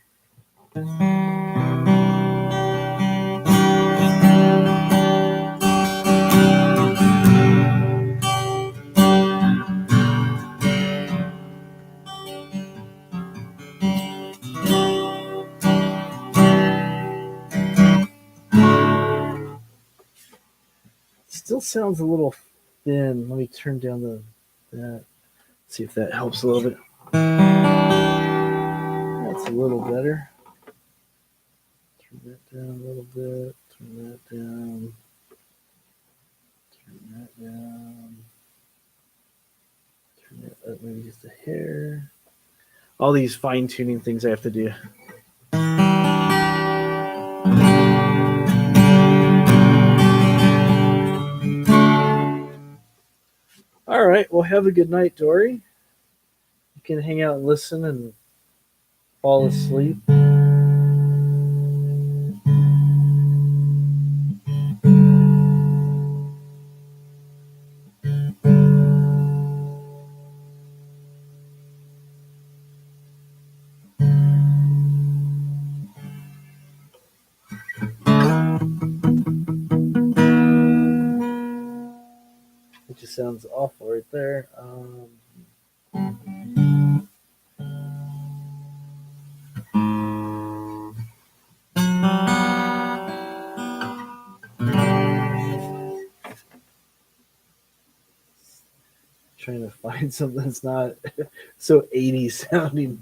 Still sounds a little thin. Let me turn down that. See if that helps a little bit. That's a little better. Turn that down a little bit. Turn that down. Turn that down. Turn that up maybe just a hair. All these fine-tuning things I have to do. All right. Well, have a good night, Dory. You can hang out and listen and fall asleep. It just sounds awful right there. Trying to find something that's not so 80s sounding.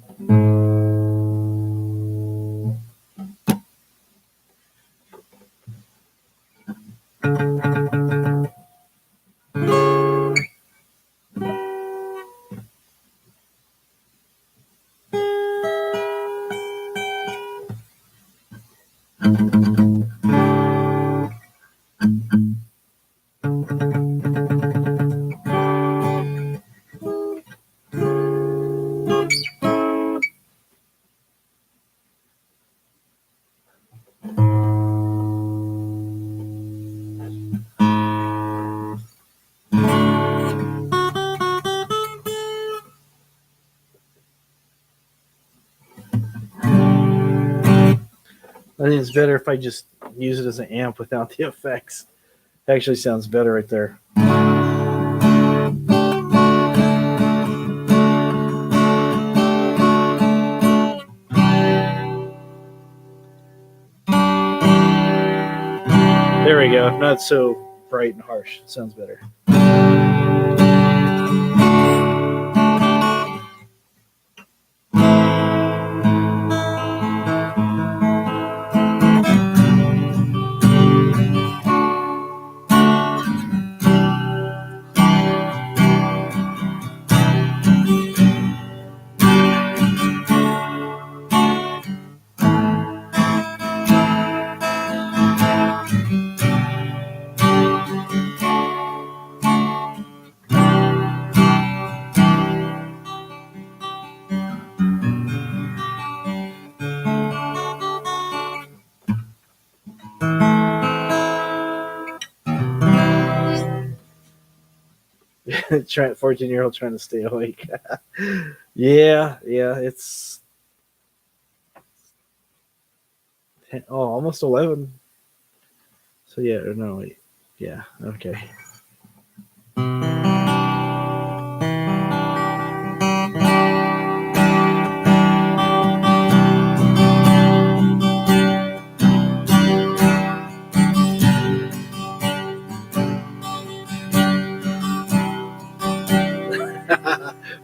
I think it's better if I just use it as an amp without the effects. It actually sounds better right there. There we go. Not so bright and harsh. It sounds better. Trying 14-year-old trying to stay awake. yeah, it's almost 11. So yeah, no, wait. Yeah, okay.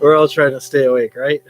We're all trying to stay awake, right?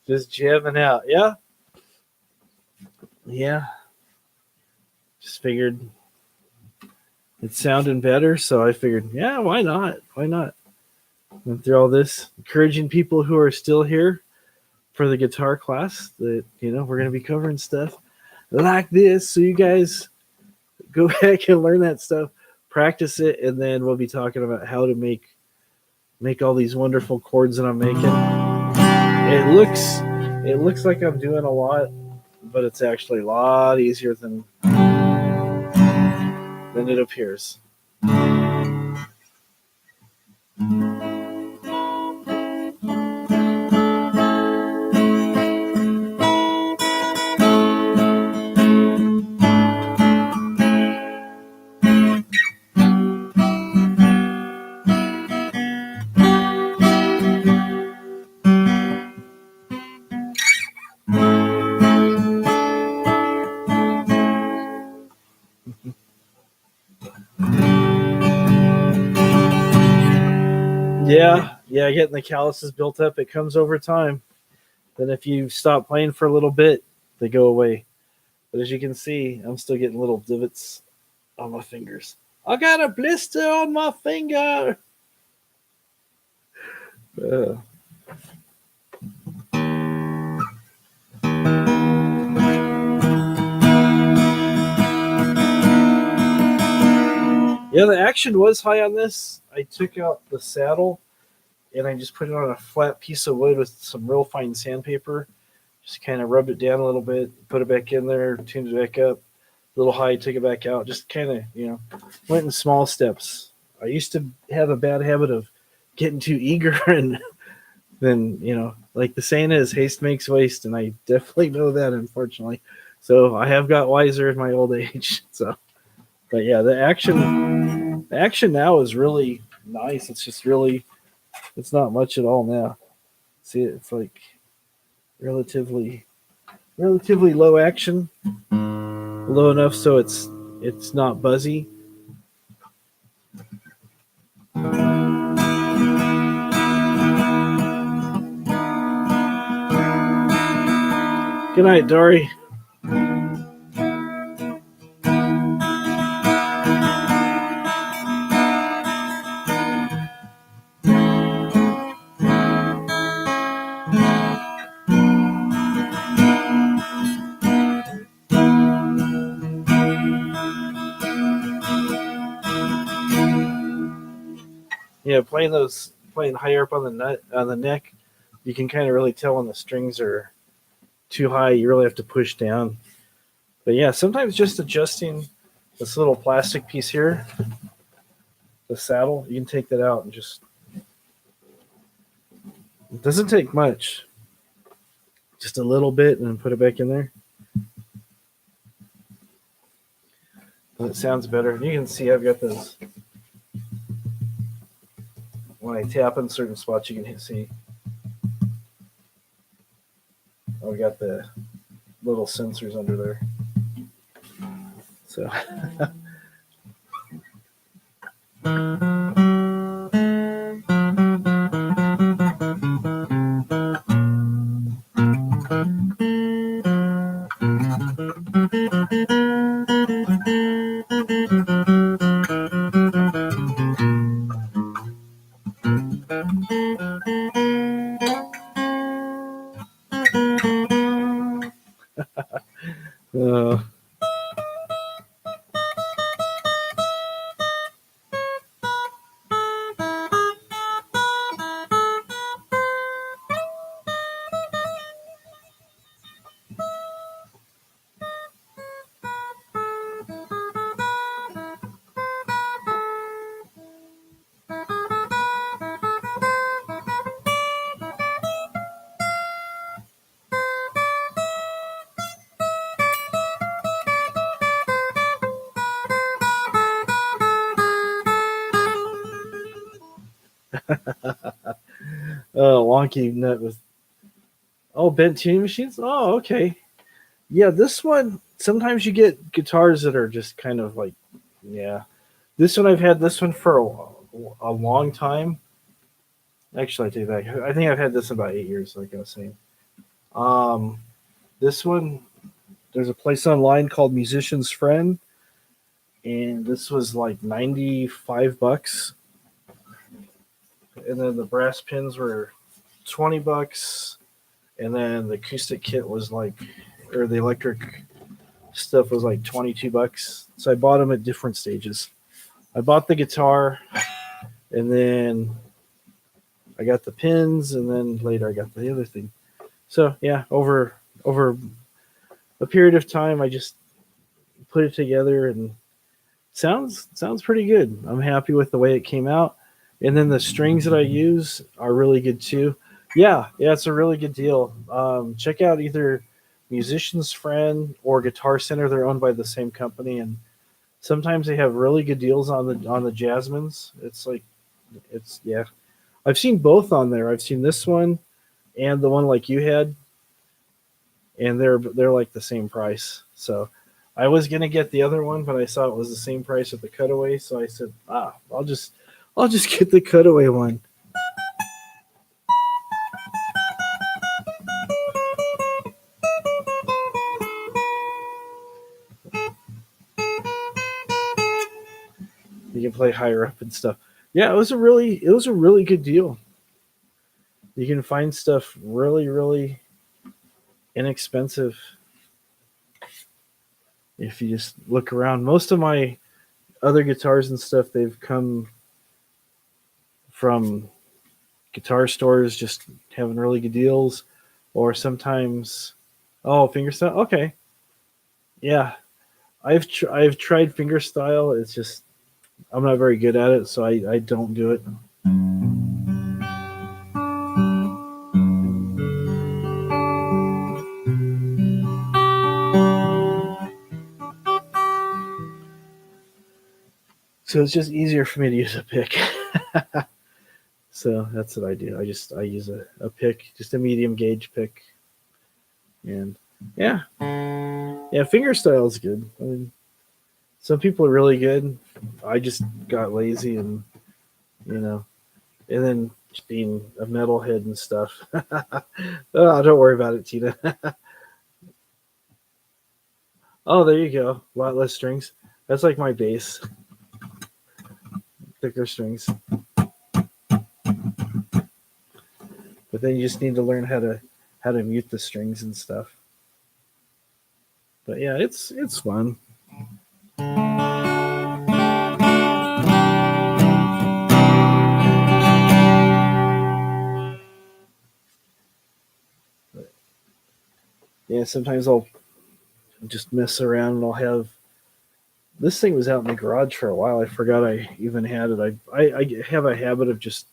Just jamming out. Yeah. Yeah. Just figured it sounded better, so I figured, yeah, why not? Why not? Went through all this, encouraging people who are still here for the guitar class that, we're going to be covering stuff like this. So you guys go back and learn that stuff, practice it, and then we'll be talking about how to make all these wonderful chords that I'm making. It looks like I'm doing a lot, but it's actually a lot easier than it appears. Yeah, getting the calluses built up, it comes over time. Then if you stop playing for a little bit, they go away. But as you can see, I'm still getting little divots on my fingers. I got a blister on my finger. Yeah, the action was high on this. I took out the saddle and I just put it on a flat piece of wood with some real fine sandpaper. Just kind of rubbed it down a little bit, put it back in there, tuned it back up. A little high, took it back out. Just kind of, went in small steps. I used to have a bad habit of getting too eager and then, like the saying is, haste makes waste. And I definitely know that, unfortunately. So I have got wiser in my old age. So, but yeah, the action now is really nice. It's just really, it's not much at all now. See, it's like relatively low action, low enough so it's not buzzy. Good night, Dory. Yeah, playing higher up on the neck, you can kind of really tell when the strings are too high. You really have to push down. But yeah, sometimes just adjusting this little plastic piece here, the saddle, you can take that out and just, it doesn't take much. Just a little bit and then put it back in there. And it sounds better. And you can see I've got those. When I tap in certain spots, you can see I've got the little sensors under there. So. Wonky nut with bent tuning machines. Oh, okay. Yeah, this one, sometimes you get guitars that are just kind of like, yeah. This one, I've had this one for a long time. Actually, I take that back. I think I've had this about 8 years, like I was saying. Um, this one, there's a place online called Musician's Friend, and this was like $95, and then the brass pins were $20, and then the acoustic kit was like, or the electric stuff was like $22. So I bought them at different stages. I bought the guitar, and then I got the pins, and then later I got the other thing. So yeah, over a period of time, I just put it together, and sounds pretty good. I'm happy with the way it came out, and then the strings that I use are really good too. Yeah, it's a really good deal. Check out either Musician's Friend or Guitar Center. They're owned by the same company, and sometimes they have really good deals on the Jasmines. It's yeah. I've seen both on there. I've seen this one and the one like you had, and they're like the same price. So I was gonna get the other one, but I saw it was the same price at the Cutaway, so I said, I'll just get the Cutaway one. You can play higher up and stuff. Yeah, it was a really good deal. You can find stuff really inexpensive if you just look around. Most of my other guitars and stuff, they've come from guitar stores just having really good deals, or sometimes, oh, fingerstyle. Okay, yeah, I've tried fingerstyle. It's just I'm not very good at it, so I don't do it. So it's just easier for me to use a pick. So that's what I do. I use a pick, just a medium gauge pick, and yeah, yeah, fingerstyle is good. I mean, some people are really good. I just got lazy, and you know, and then just being a metalhead and stuff. Oh, don't worry about it, Tina. Oh, there you go. A lot less strings. That's like my bass. Thicker strings. But then you just need to learn how to mute the strings and stuff. But yeah, it's fun. But yeah, sometimes I'll just mess around, and I'll have this thing was out in the garage for a while. I forgot I even had it. I have a habit of just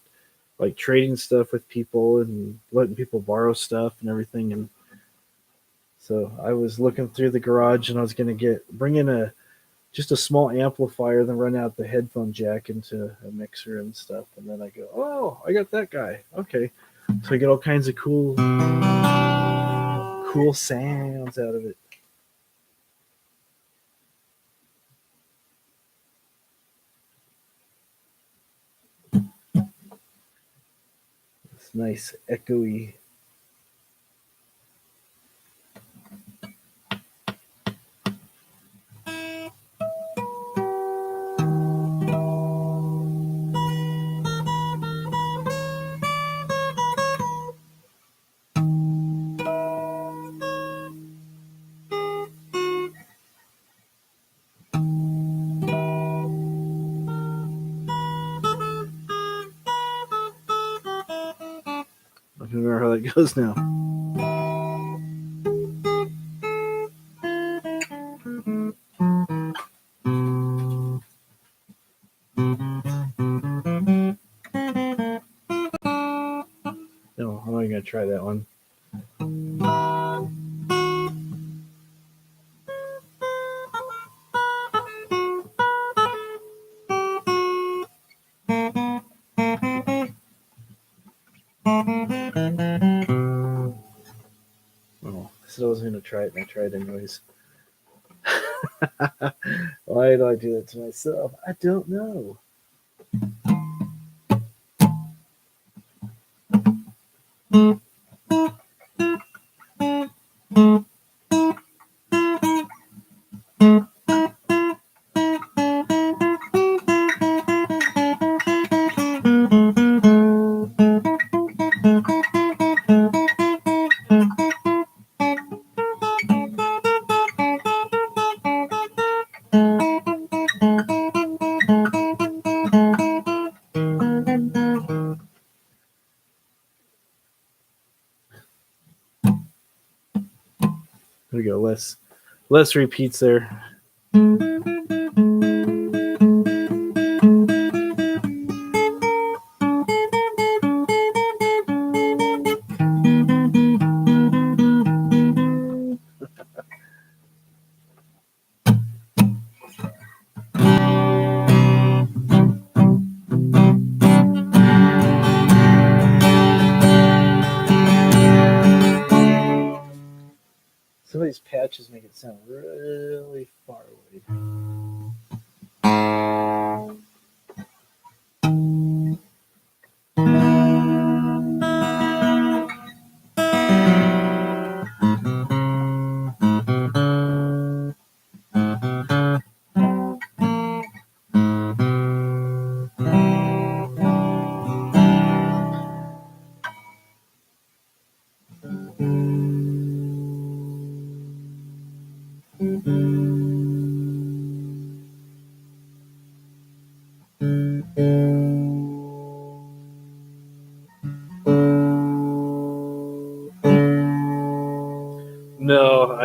like trading stuff with people and letting people borrow stuff and everything. And so I was looking through the garage, and I was going to bring in a just a small amplifier, then run out the headphone jack into a mixer and stuff. And then I go, oh, I got that guy. Okay, so I get all kinds of cool sounds out of it. It's nice, echoey. I can remember how that goes now. No, I'm not gonna try that one. Oh, so I was gonna try it, and I tried anyways. Why do I do that to myself? I don't know. we go. Less repeats there. Some of these patches make it sound really far away. No,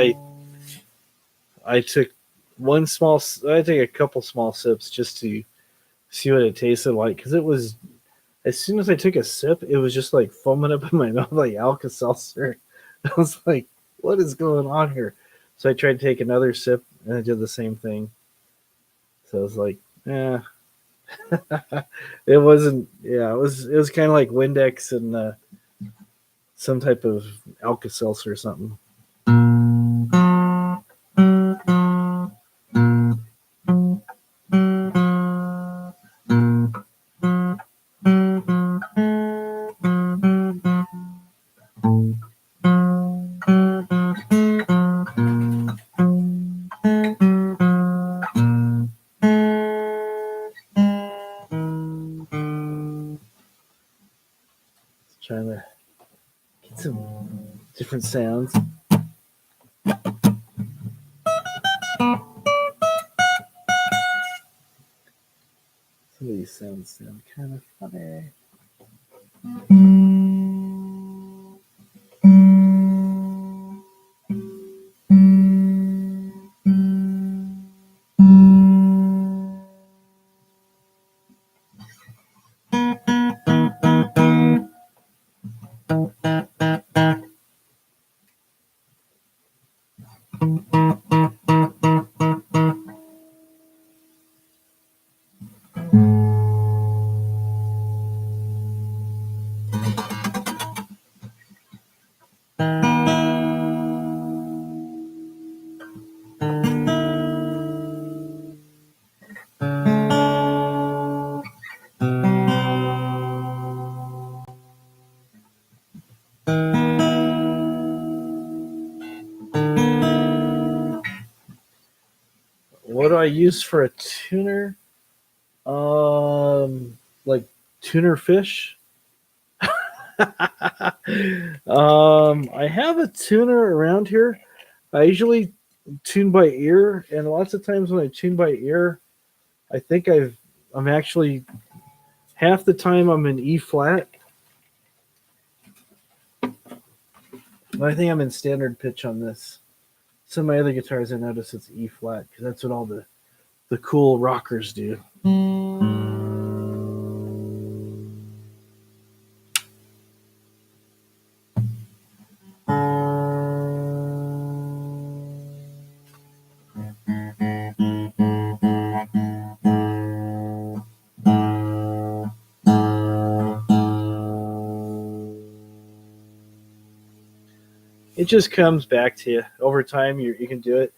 I took I took a couple small sips just to see what it tasted like because it was as soon as I took a sip, it was just like foaming up in my mouth like Alka Seltzer. I was like, "What is going on here?" So I tried to take another sip, and I did the same thing. So I was like, "Yeah." It wasn't. Yeah, it was kind of like Windex and some type of Alka Seltzer or something. Trying to get some different sounds. Some of these sounds sound kind of funny. What do I use for a tuner? Like tuner fish. I have a tuner around here. I usually tune by ear, and lots of times when I tune by ear, I think I'm actually half the time I'm in E flat. But I think I'm in standard pitch on this. Some of my other guitars I notice it's E flat because that's what all the cool rockers do. It just comes back to you over time. You can do it.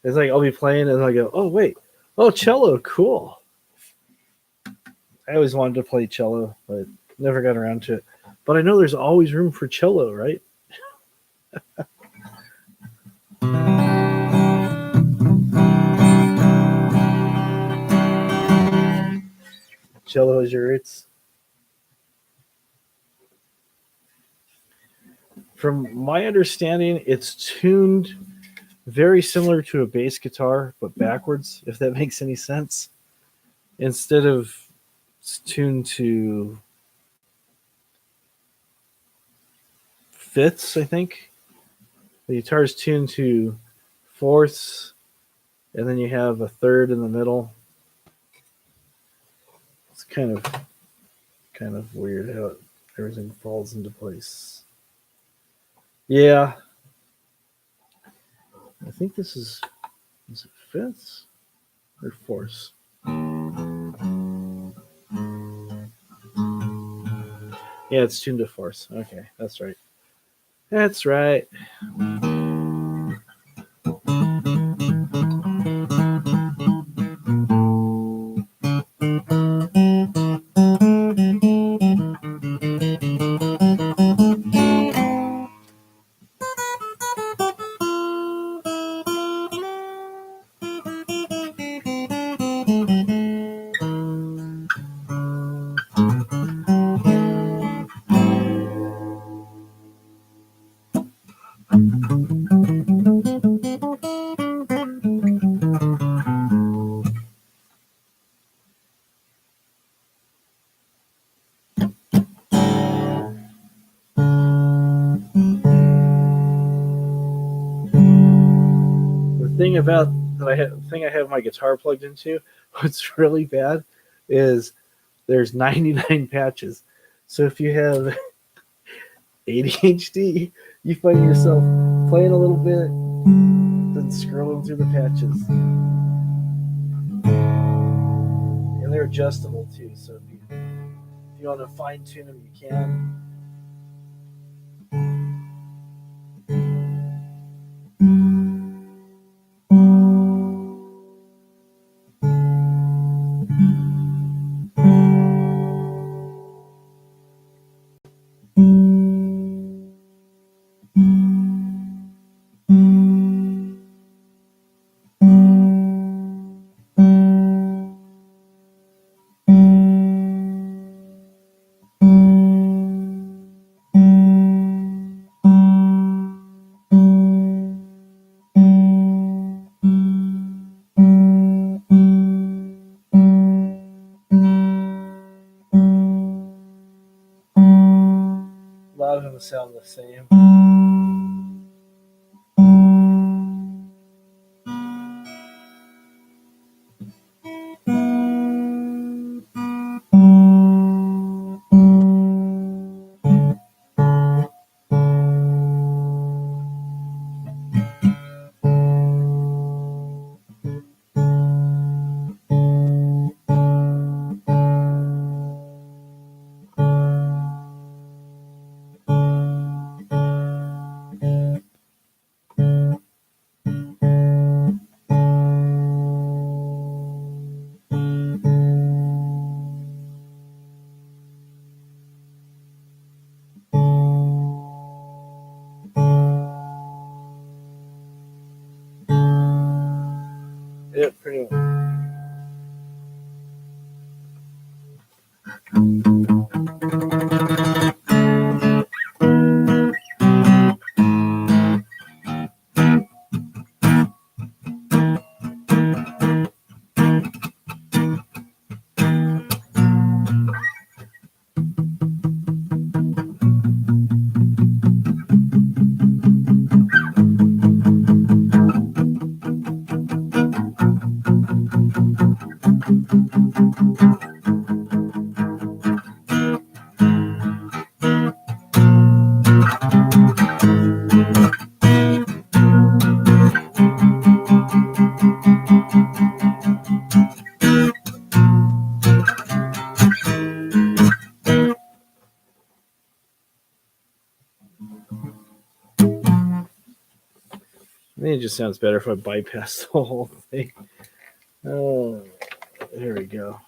It's like I'll be playing and I go, oh wait, oh cello, cool. I always wanted to play cello, but never got around to it. But I know there's always room for cello, right? Cello is your roots. From my understanding, it's tuned very similar to a bass guitar, but backwards, if that makes any sense. Instead of it's tuned to fifths, I think. The guitar is tuned to fourths, and then you have a third in the middle. It's kind of weird how everything falls into place. Yeah, I think this is it fifths or fourths? Yeah, it's tuned to fourths. Okay, that's right. That's right. The thing I have my guitar plugged into, what's really bad is there's 99 patches. So if you have ADHD, you find yourself playing a little bit, then scrolling through the patches. And they're adjustable too, so if you want to fine tune them, you can. A lot of them sound the same. Yeah, pretty much. I think it just sounds better if I bypass the whole thing. Oh, there we go.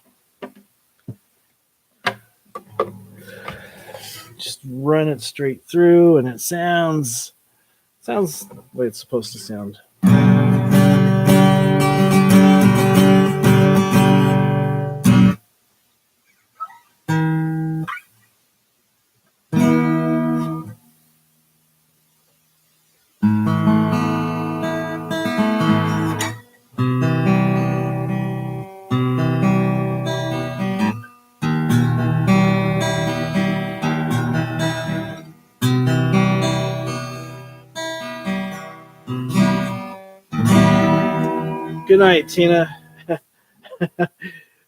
Just run it straight through, and it sounds the way it's supposed to sound. Good night, Tina.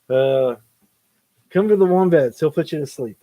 Come to the Wombats. He'll put you to sleep.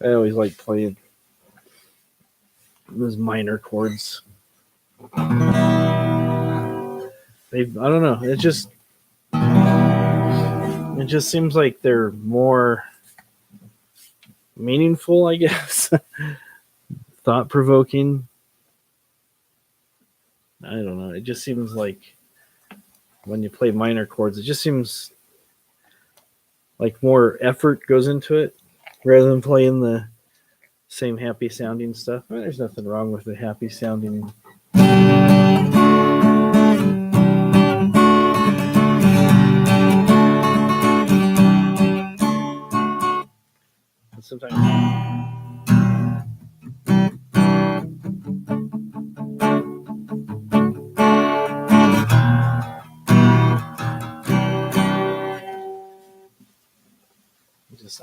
I always like playing those minor chords. I don't know. It just seems like they're more meaningful, I guess. Thought provoking. I don't know. It just seems like when you play minor chords, it just seems like more effort goes into it rather than playing the same happy sounding stuff. I mean, there's nothing wrong with the happy sounding. Sometimes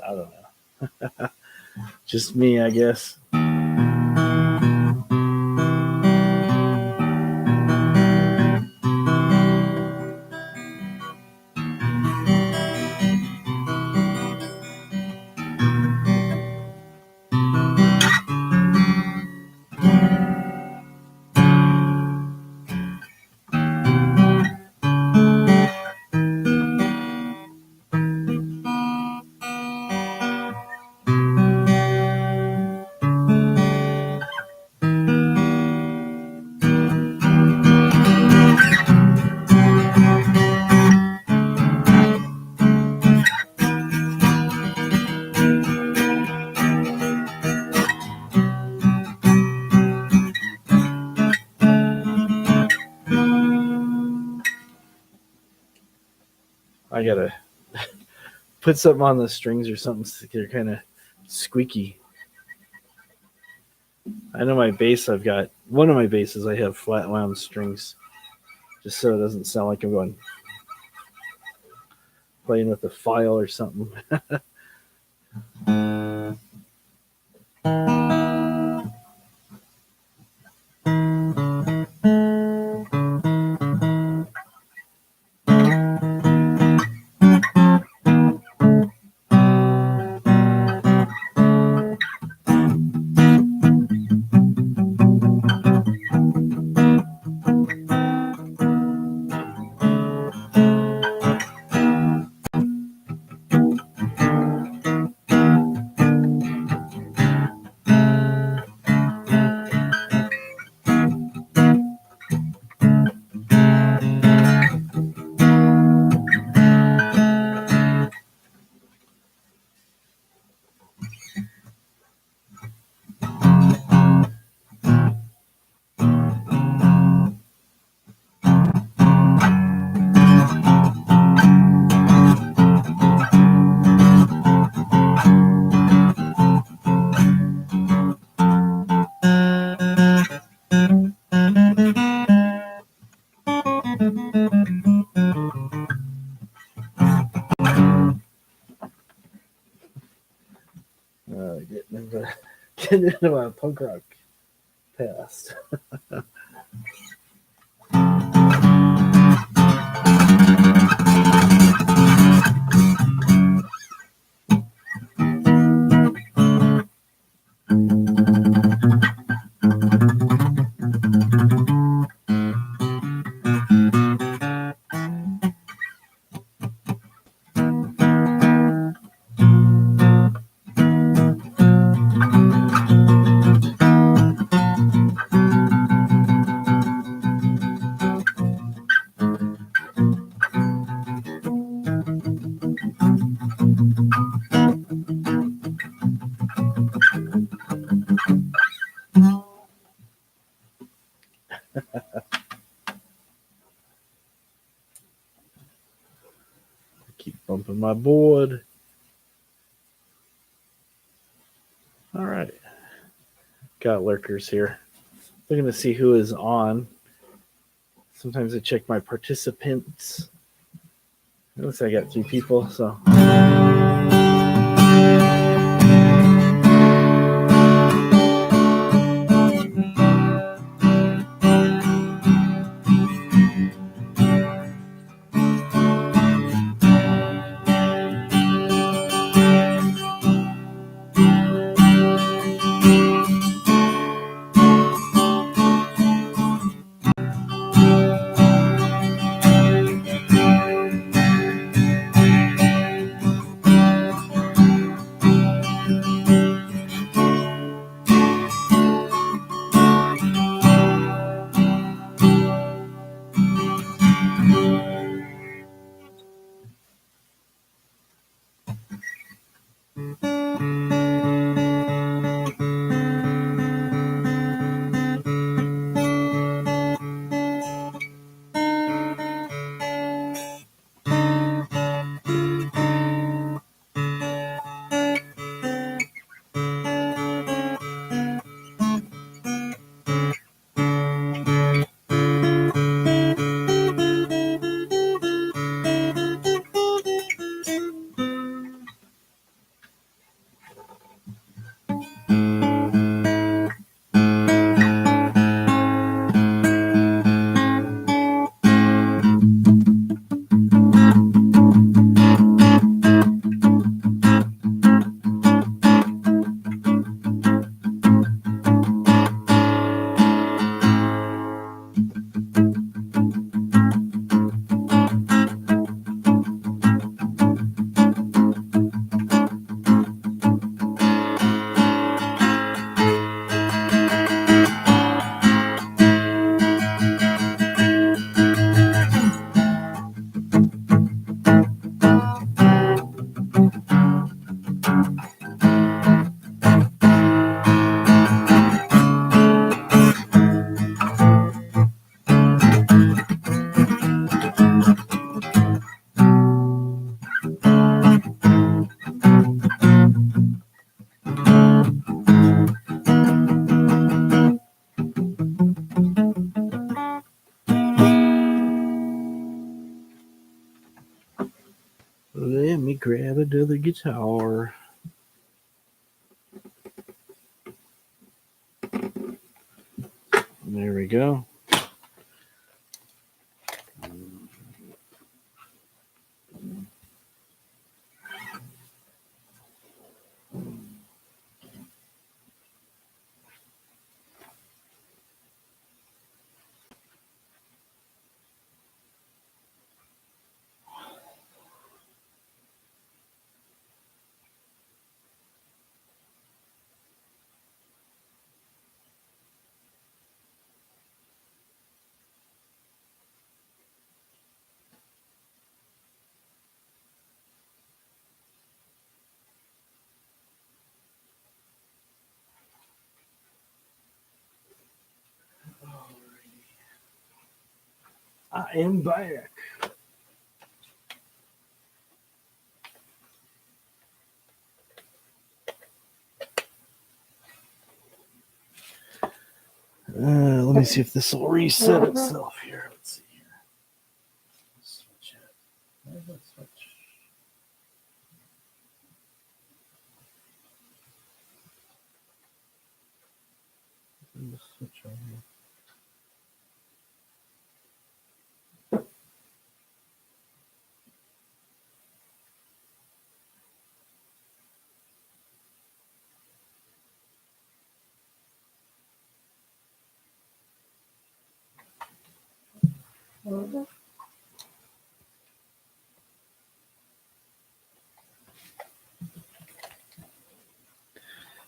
I don't know. Just me, I guess. I gotta put something on the strings or something so they're kind of squeaky. I know my bass, I've got one of my basses, I have flat wound strings just so it doesn't sound like I'm going playing with a file or something. Getting into my punk rock past. Keep bumping my board. All right. Got lurkers here. Looking to see who is on. Sometimes I check my participants. It looks like I got 3 people, so. Let me grab another guitar. There we go. I am back. Let me see if this will reset itself here. Let's see here. Switch it. Where's that switch? Turn the switch on here.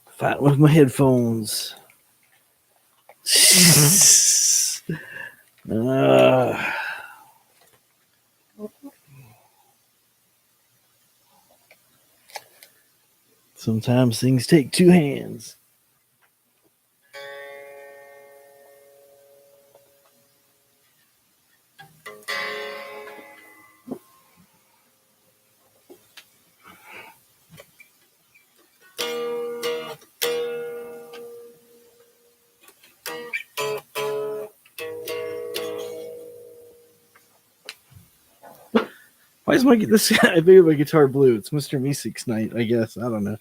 Fight with my headphones. Sometimes things take two hands. Why is this guy? I made my guitar blue. It's Mr. Meeseeks night, I guess. I don't know.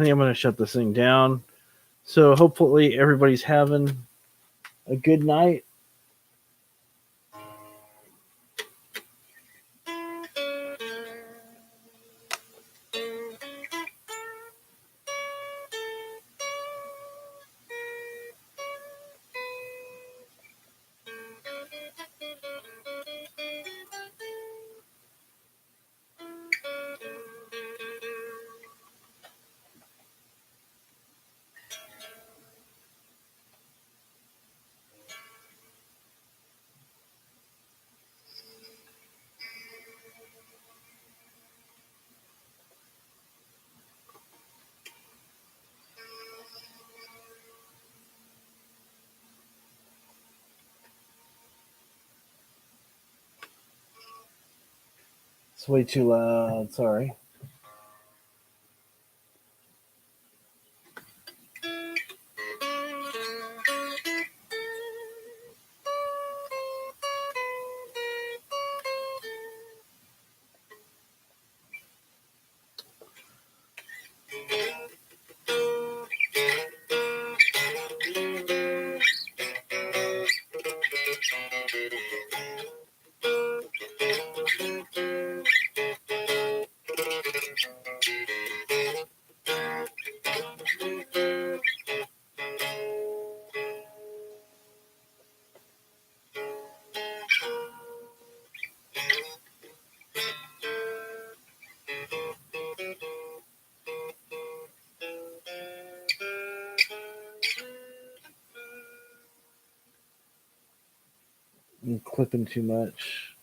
think I'm going to shut this thing down. So hopefully everybody's having a good night. It's way too loud. Sorry. I'm clipping too much.